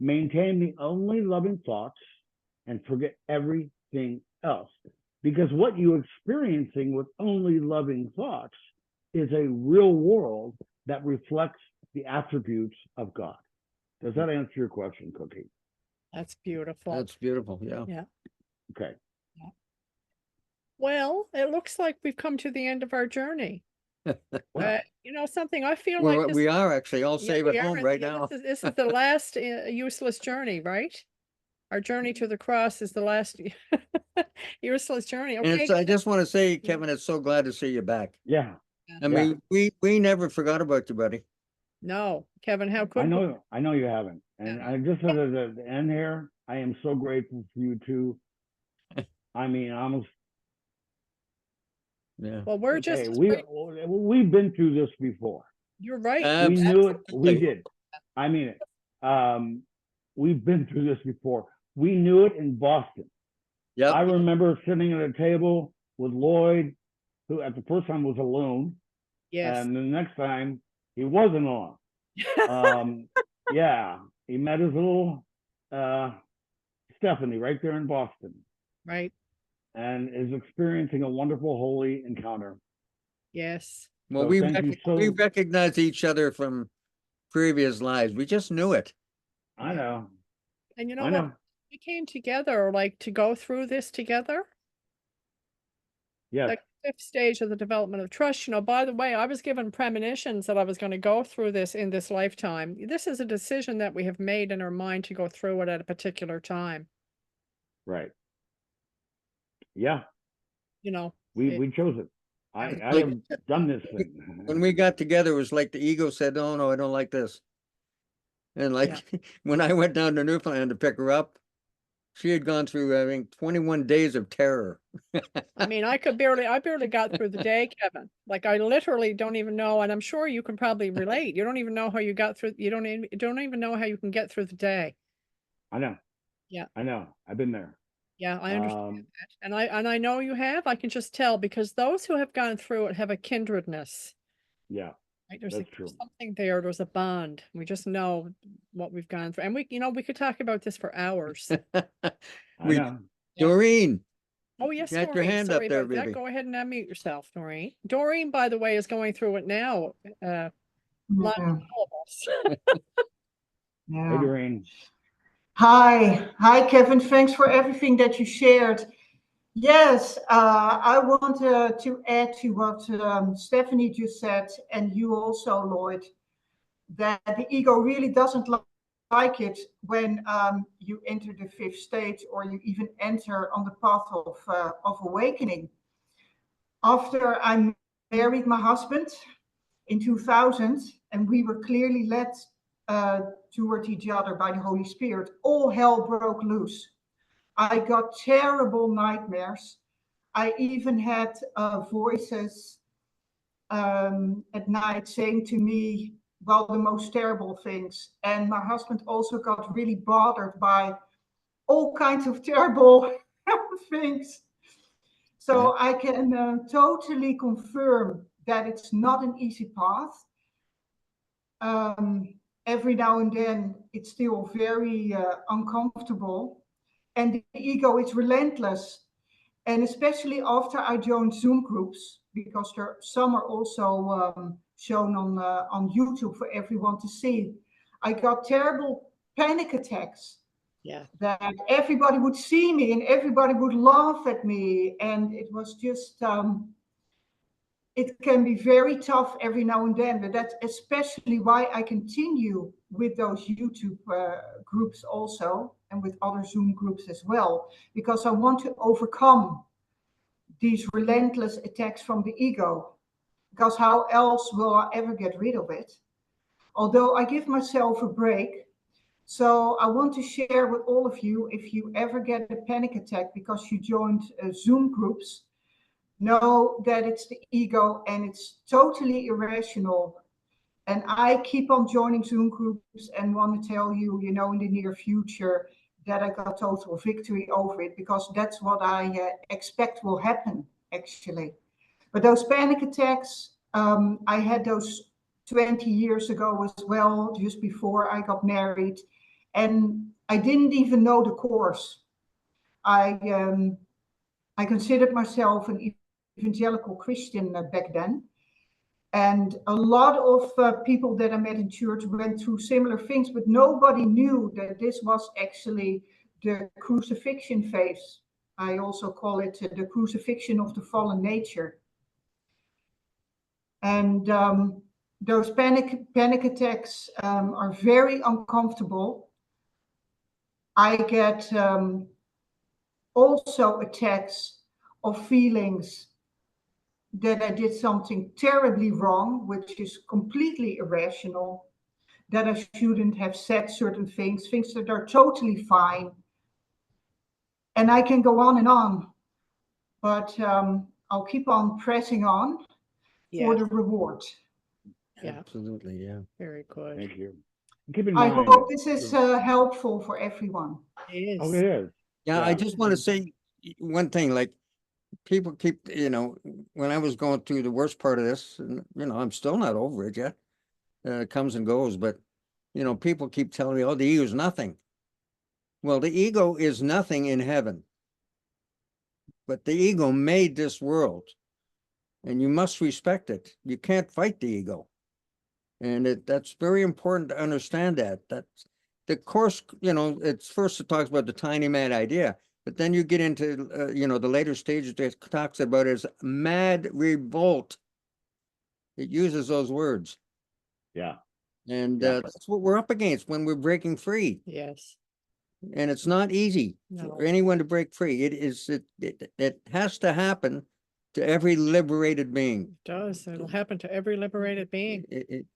Maintain the only loving thoughts and forget everything else. Because what you're experiencing with only loving thoughts is a real world that reflects the attributes of God. Does that answer your question, Cookie? That's beautiful. That's beautiful. Yeah. Yeah. Okay. Well, it looks like we've come to the end of our journey. You know, something I feel Well, like this, we are actually all yeah, safe we at are home at right the end. now. This is the last useless journey, right? Our journey to the cross is the last useless journey. And Okay. I just want to say, Kevin, it's so glad to see you back. Yeah. I mean, we never forgot about you, buddy. No, Kevin, how could we? I know you haven't. And Yeah. I just said at the end here, I am so grateful for you too. I mean, almost. Yeah. Well, we're just Hey, as we've been through this before. You're right. We knew it. We Absolutely. did. I mean it. We've been through this before. We knew it in Boston. Yep. I remember sitting at a table with Lloyd, who at the first time was alone, Yes. and the next time he wasn't alone. Yeah, he met his little Stephanie right there in Boston, Right. and is experiencing a wonderful holy encounter. Yes. Well, So we thank you so. recognized each other from previous lives. We just knew it. I know. And you know I what? know. We came together like to go through this together. Yes. The fifth stage of the development of trust. You know, by the way, I was given premonitions that I was going to go through this in this lifetime. This is a decision that we have made in our mind to go through it at a particular time. Right. Yeah. You know, We chose it. I Like, have done this thing. when we got together, it was like the ego said, "Oh no, I don't like this." And like when I went down to Newfoundland to pick her up, she had gone through, I think, 21 days of terror. I mean, I barely got through the day, Kevin. Like, I literally don't even know, and I'm sure you can probably relate. You don't even know how you got through, you don't even know how you can get through the day. I know. Yeah. I know. I've been there. Yeah, I understand Um, that. And I know you have. I can just tell because those who have gone through it have a kindredness. yeah, Right? that's There's true. something there. There's a bond. We just know what we've gone through. And we could talk about this for hours. I We, know. Yeah. Doreen, Oh, yes, got your Doreen. hand Sorry up there, about that. baby. Go ahead and unmute yourself, Doreen. Doreen, by the way, is going through it now. Like Yeah, all of us. Hey, yeah. Doreen. Hi, Kevin. Thanks for everything that you shared. Yes, I want to add to what Stephanie just said, and you also, Lloyd, that the ego really doesn't like it when you enter the fifth stage or you even enter on the path of awakening. After I married my husband in 2000, and we were clearly led towards each other by the Holy Spirit, all hell broke loose. I got terrible nightmares. I even had voices at night saying to me, well, the most terrible things. And my husband also got really bothered by all kinds of terrible things. So I can totally confirm that it's not an easy path. Every now and then it's still very uncomfortable, and the ego is relentless. And especially after I joined Zoom groups, because some are also shown on YouTube for everyone to see, I got terrible panic attacks. Yeah. That everybody would see me and everybody would laugh at me, and it was just it can be very tough every now and then, but that's especially why I continue with those YouTube groups also, and with other Zoom groups as well, because I want to overcome these relentless attacks from the ego, because how else will I ever get rid of it? Although I give myself a break. So I want to share with all of you, if you ever get a panic attack because you joined Zoom groups, know that it's the ego and it's totally irrational. And I keep on joining Zoom groups and want to tell you, in the near future, that I got total victory over it, because that's what I expect will happen, actually. But those panic attacks, I had those 20 years ago as well, just before I got married. And I didn't even know the course. I considered myself an evangelical Christian back then. And a lot of people that I met in church went through similar things, but nobody knew that this was actually the crucifixion phase. I also call it the crucifixion of the fallen nature. And those panic attacks are very uncomfortable. I get also attacks of feelings that I did something terribly wrong, which is completely irrational, that I shouldn't have said certain things that are totally fine. And I can go on, but I'll keep on pressing on for the reward. Yeah. Absolutely, yeah. Very good. Thank you. Keep in I mind. hope this is helpful for everyone. It Oh, is. it is. Yeah, I Yeah. just want to say one thing, like people keep, when I was going through the worst part of this, and, I'm still not over it yet. It comes and goes, but, people keep telling me, oh, the ego is nothing. Well, the ego is nothing in heaven, but the ego made this world, and you must respect it. You can't fight the ego. And that's very important to understand that. That's the course, it's first it talks about the tiny mad idea, but then you get into, the later stages that talks about it as mad revolt. It uses those words. Yeah. And Yeah. that's what we're up against when we're breaking free. Yes. And it's not easy No. for anyone to break free. It has to happen to every liberated being. It does. It'll happen to every liberated being.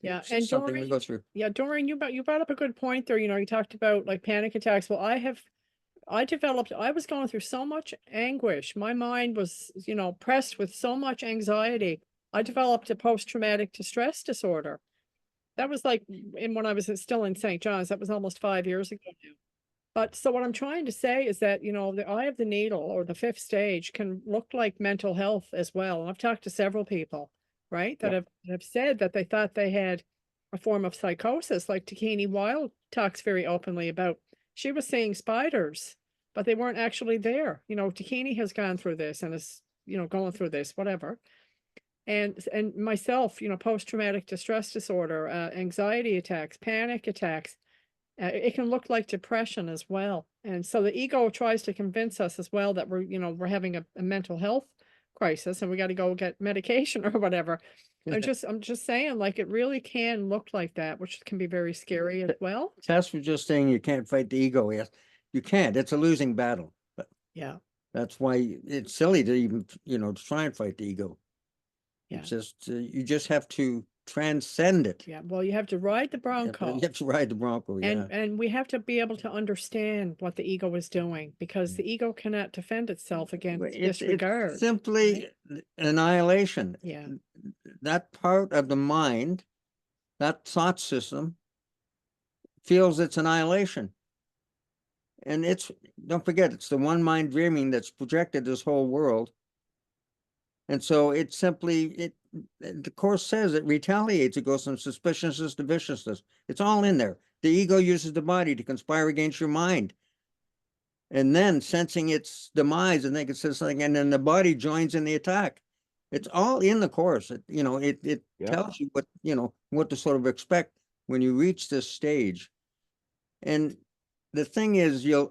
Yeah, It's and something we Doreen- go through. Yeah, Doreen, you brought up a good point there. You talked about like panic attacks. Well, I have I was going through so much anguish. My mind was, pressed with so much anxiety. I developed a post-traumatic distress disorder. That was like when I was still in St. John's. That was almost 5 years ago now. But so what I'm trying to say is that, the eye of the needle or the fifth stage can look like mental health as well. And I've talked to several people, right, that have said that they thought they had a form of psychosis, like Takini Wild talks very openly about. She was seeing spiders, but they weren't actually there. Takini has gone through this and is, going through this, whatever. And myself, post-traumatic distress disorder, anxiety attacks, panic attacks. It can look like depression as well. And so the ego tries to convince us as well that we're having a mental health crisis and we got to go get medication or whatever. I'm just saying, like, it really can look like that, which can be very scary as well. Tess was just saying you can't fight the ego. Yes, you can't. It's a losing battle. But Yeah. that's why it's silly to even, to try and fight the ego. Yeah. It's just, you just have to transcend it. Yeah. Well, you have to ride the Bronco. You have to ride the Bronco, yeah. And we have to be able to understand what the ego is doing, because the ego cannot defend itself against disregard. It's simply annihilation. Yeah. That part of the mind, that thought system, feels it's annihilation. And don't forget, it's the one mind dreaming that's projected this whole world. And so it simply, the Course says it retaliates. It goes from suspiciousness to viciousness. It's all in there. The ego uses the body to conspire against your mind. And then sensing its demise, and think it says something, and then the body joins in the attack. It's all in the Course. It tells you what to sort of expect when you reach this stage. And the thing is, you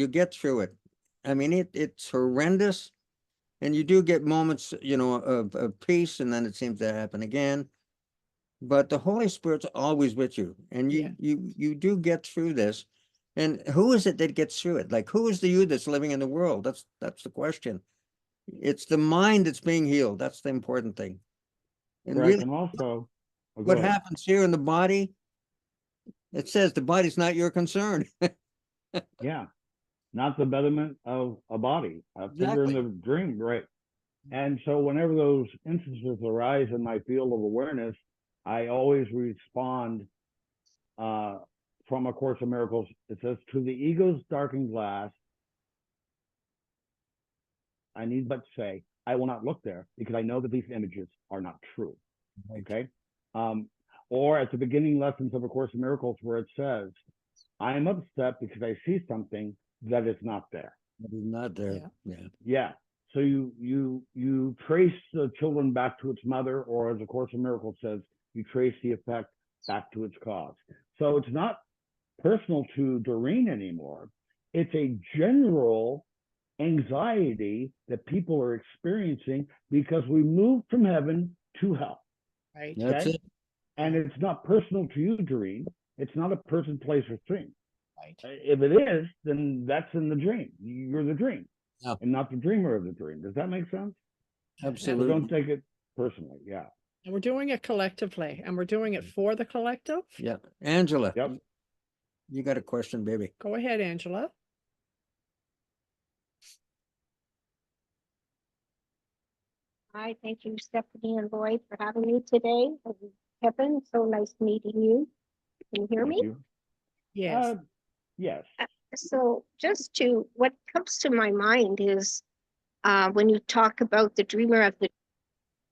get through it. I mean, it's horrendous. And you do get moments, of peace, and then it seems to happen again. But the Holy Spirit's always with you, and you do get through this. And who is it that gets through it? Like, who is the you that's living in the world? That's the question. It's the mind that's being healed. That's the important thing. And Right, really, and also, what happens here in the body, it says the body's not your concern. yeah, not the betterment of a body, a figure in the dream, right? And so whenever those instances arise in my field of awareness, I always respond from A Course in Miracles. It says, to the ego's darkened glass, I need but say, I will not look there, because I know that these images are not true. Okay. Or at the beginning lessons of A Course in Miracles, where it says, I am upset because I see something that is not there. That is not there. Yeah. So you trace the children back to its mother, or as A Course in Miracles says, you trace the effect back to its cause. So it's not personal to Doreen anymore. It's a general anxiety that people are experiencing because we moved from heaven to hell. Right. That's it. And it's not personal to you, Doreen. It's not a person, place, or thing. Right. If it is, then that's in the dream. You're the dream, Yeah. and not the dreamer of the dream. Does that make sense? Absolutely. So don't take it personally. Yeah. And we're doing it collectively, and we're doing it for the collective. Yeah. Angela. Yep. You got a question, baby. Go ahead, Angela. Hi, thank you, Stephanie and Lloyd, for having me today. Kevin, so nice meeting you. Can you hear Thank me? you. Yes. Yes. So what comes to my mind is when you talk about the dreamer of the,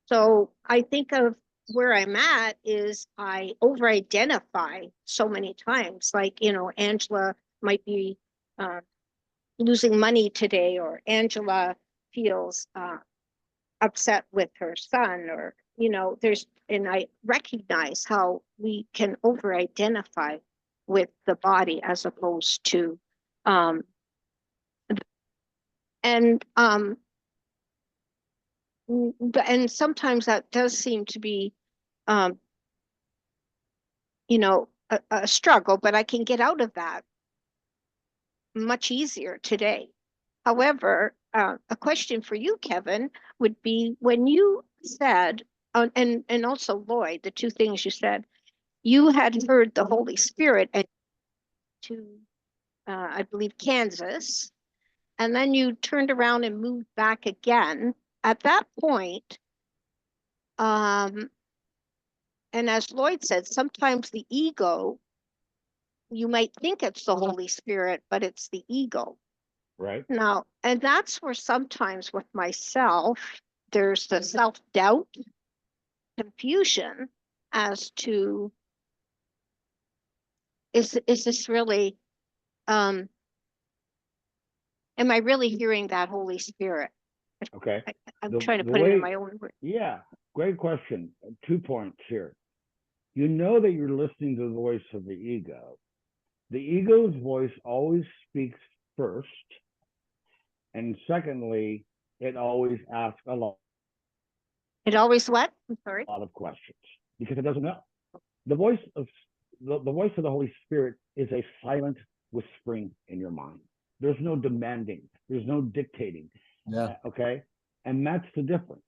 so I think of where I'm at is I over-identify so many times, like, Angela might be losing money today, or Angela feels upset with her son, or and I recognize how we can over-identify with the body as opposed to and sometimes that does seem to be a struggle, but I can get out of that much easier today. However, a question for you, Kevin, would be when you said, and also Lloyd, the two things you said, you had heard the Holy Spirit and to I believe, Kansas. And then you turned around and moved back again. At that point, and as Lloyd said, sometimes the ego, you might think it's the Holy Spirit, but it's the ego. Right. Now, and that's where sometimes with myself, there's the self-doubt, confusion as to, is this really, am I really hearing that Holy Spirit? Okay. I'm The- trying to the put it way- in my own words. Yeah. Great question. 2 points here. You know that you're listening to the voice of the ego. The ego's voice always speaks first. And secondly, it always asks a lot It always what? I'm sorry. of questions because it doesn't know. The voice of the voice of the Holy Spirit is a silent whispering in your mind. There's no demanding, there's no dictating. Yeah. Okay. And that's the difference.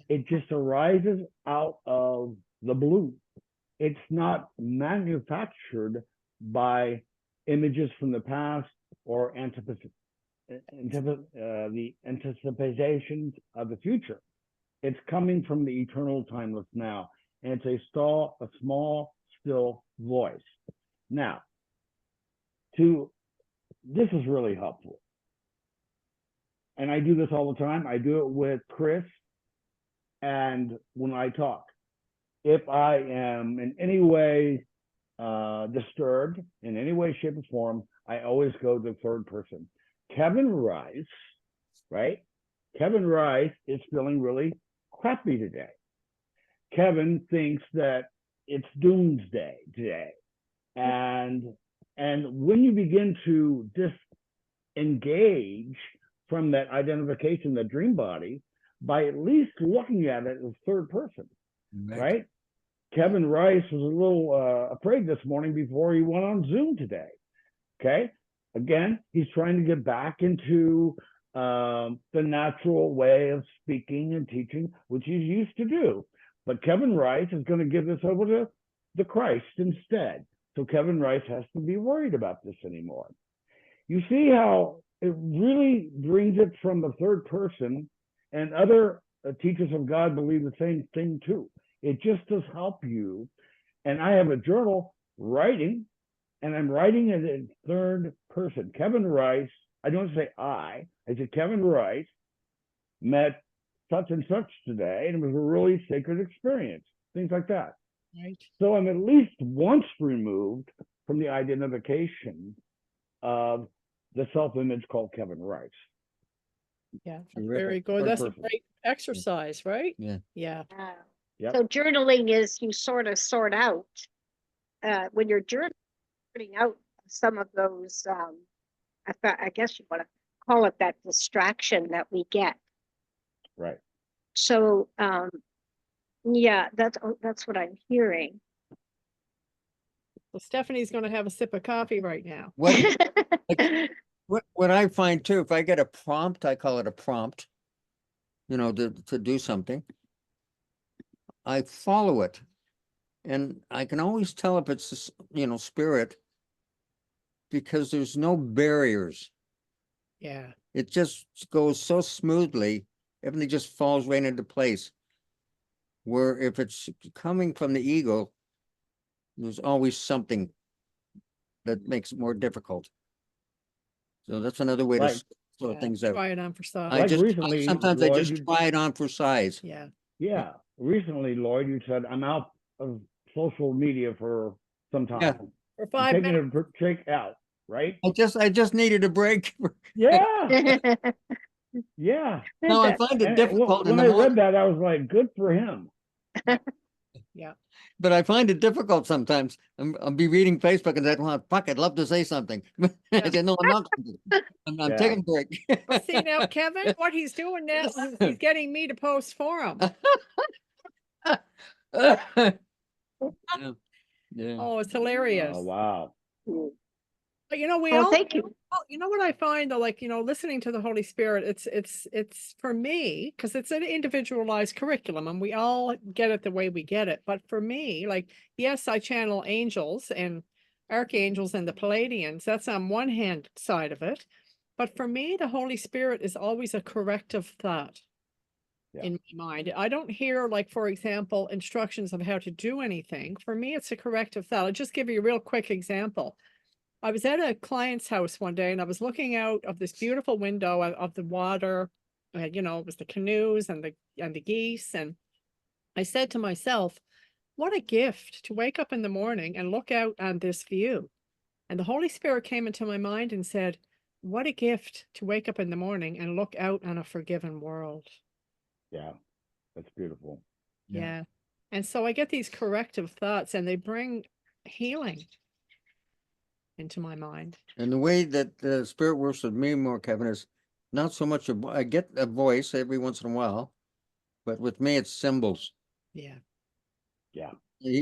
It just arises out of the blue. It's not manufactured by images from the past or the anticipations of the future. It's coming from the eternal timeless now. And it's a small, still voice. Now, this is really helpful. And I do this all the time. I do it with Chris. And when I talk, if I am in any way disturbed in any way, shape, or form, I always go to third person. Kevin Rice, right? Kevin Rice is feeling really crappy today. Kevin thinks that it's doomsday today. And when you begin to disengage from that identification, the dream body, by at least looking at it as third person, right? Kevin Rice was a little afraid this morning before he went on Zoom today. Okay. Again, he's trying to get back into the natural way of speaking and teaching, which he's used to do. But Kevin Rice is going to give this over to the Christ instead. So Kevin Rice has to be worried about this anymore. You see how it really brings it from the third person, and other teachers of God believe the same thing too. It just does help you. And I have a journal writing, and I'm writing it in third person. Kevin Rice, I don't say I said Kevin Rice met such and such today, and it was a really sacred experience, things like that. Right. So I'm at least once removed from the identification of the self-image called Kevin Rice. Yeah, Terrific. very good. Third That's a person. great exercise, right? Yeah. Yeah. Yep. So journaling is you sort out, when you're journaling out some of those, I guess you want to call it that distraction that we get. Right. So, yeah, that's what I'm hearing. Well, Stephanie's going to have a sip of coffee right now. What I find too, if I get a prompt, I call it a prompt, to do something, I follow it. And I can always tell if it's, spirit, because there's no barriers. Yeah. It just goes so smoothly, everything just falls right into place. Where if it's coming from the ego, there's always something that makes it more difficult. So that's another way to Right. sort Yeah, things out. try it on for size. I Like just recently, sometimes I Lloyd, just try it on for size. Yeah. Yeah. Recently, Lloyd, you said, I'm out of social media for some time. Yeah. For I'm 5 taking minutes. a break out, right? I just needed a break. Yeah. Yeah. No, I find it And difficult in when the I morning, read that, I was like, good for him. Yeah. but I find it difficult sometimes. I'll be reading Facebook and say, well, fuck, I'd love to say something. I said, no, I'm not. I'm Yeah. taking a break. Well, see now, Kevin, what he's doing now is he's getting me to post for him. Yeah. Yeah. Oh, it's hilarious. Oh, wow. But we Oh, all, thank you. you know what I find though, like, listening to the Holy Spirit, it's for me, because it's an individualized curriculum and we all get it the way we get it. But for me, like, yes, I channel angels and archangels and the Palladians. That's on one hand side of it. But for me, the Holy Spirit is always a corrective thought in my mind. I don't hear, like, for example, instructions of how to do anything. For me, it's a corrective thought. I'll just give you a real quick example. I was at a client's house one day and I was looking out of this beautiful window of the water. You know, it was the canoes and the geese. And I said to myself, what a gift to wake up in the morning and look out on this view. And the Holy Spirit came into my mind and said, what a gift to wake up in the morning and look out on a forgiven world. Yeah, that's beautiful. Yeah. And so I get these corrective thoughts and they bring healing into my mind. And the way that the Spirit works with me more, Kevin, is not so much I get a voice every once in a while, but with me it's symbols. Yeah. Yeah.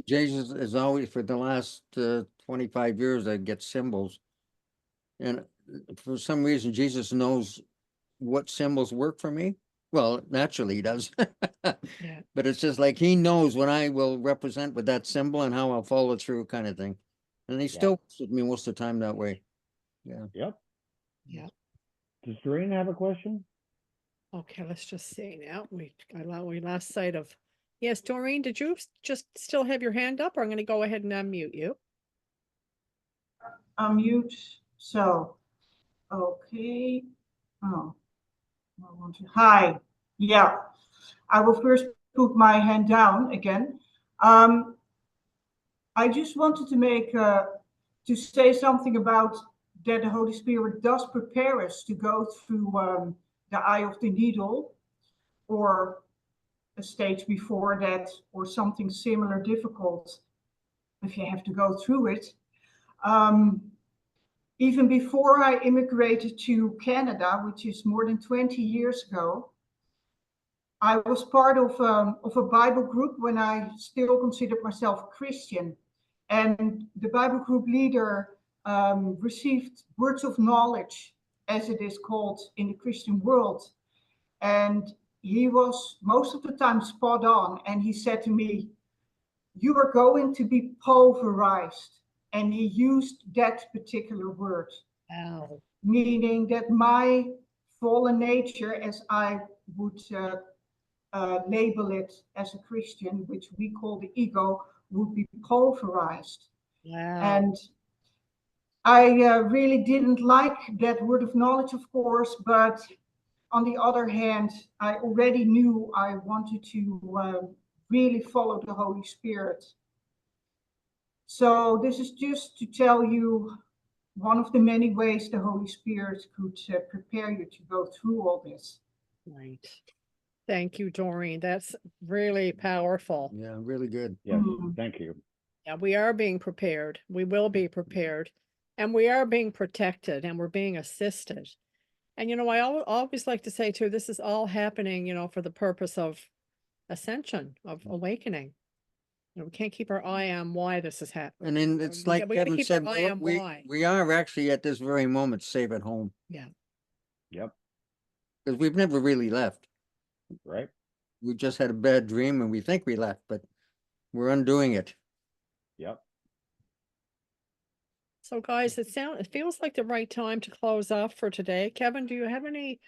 Jesus is always, for the last 25 years, I get symbols. And for some reason, Jesus knows what symbols work for me. Well, naturally he does. Yeah. But it's just like he knows what I will represent with that symbol and how I'll follow through, kind of thing. And he still works with me most of the time that way. Yeah. Yep. Yeah. Does Doreen have a question? Okay, let's just see now. We lost sight of. Yes, Doreen, did you just still have your hand up, or I'm going to go ahead and unmute you? Unmute. So, okay. Oh, I want to. Hi. Yeah, I will first put my hand down again. I just wanted to say something about that the Holy Spirit does prepare us to go through the eye of the needle, or a stage before that, or something similar difficult if you have to go through it. Even before I immigrated to Canada, which is more than 20 years ago, I was part of a Bible group when I still considered myself a Christian. And the Bible group leader received words of knowledge, as it is called in the Christian world. And he was most of the time spot on. And he said to me, you are going to be pulverized. And he used that particular word. Wow. Meaning that my fallen nature, as I would label it as a Christian, which we call the ego, would be pulverized. Wow. And I really didn't like that word of knowledge, of course, but on the other hand, I already knew I wanted to really follow the Holy Spirit. So this is just to tell you one of the many ways the Holy Spirit could prepare you to go through all this. Right. Thank you, Doreen. That's really powerful. Yeah, really good. Yes. Thank you. Yeah, we are being prepared. We will be prepared. And we are being protected and we're being assisted. And, I always like to say too, this is all happening, for the purpose of ascension, of awakening. We can't keep our eye on why this is happening. And then it's We like gotta Kevin keep said, our eye on why. we are actually at this very moment safe at home. Yeah. Yep. Because we've never really left. Right. We just had a bad dream and we think we left, but we're undoing it. Yep. So guys, it feels like the right time to close off for today. Kevin, do you have any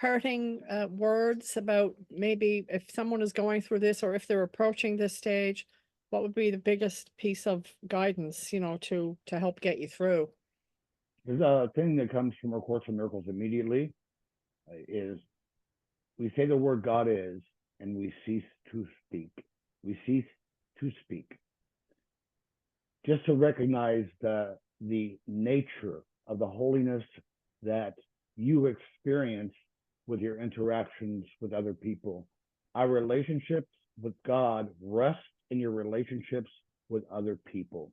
parting words about maybe if someone is going through this or if they're approaching this stage, what would be the biggest piece of guidance, to help get you through? There's a thing that comes from A Course in Miracles immediately is we say the word God is, and we cease to speak. We cease to speak. Just to recognize the nature of the holiness that you experience with your interactions with other people. Our relationships with God rest in your relationships with other people.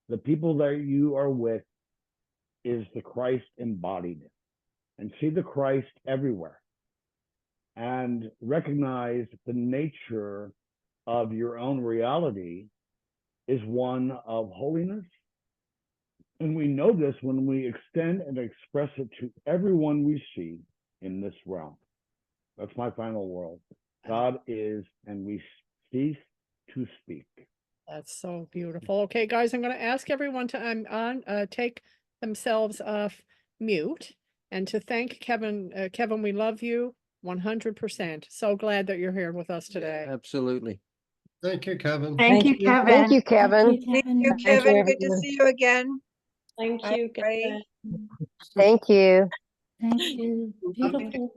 The people that you are with is the Christ embodied. And see the Christ everywhere. And recognize the nature of your own reality is one of holiness. And we know this when we extend and express it to everyone we see in this realm. That's my final word. God is, and we cease to speak. That's so beautiful. Okay, guys, I'm gonna ask everyone to take themselves off mute and to thank Kevin. Kevin, we love you 100%. So glad that you're here with us today. Absolutely. Thank you, Kevin. Thank you, Kevin. Thank you, Kevin. Thank you, Thank you, Kevin. Good to everyone. see you again. Thank Bye, you, everybody. Kevin. Thank you. Thank you. Beautiful.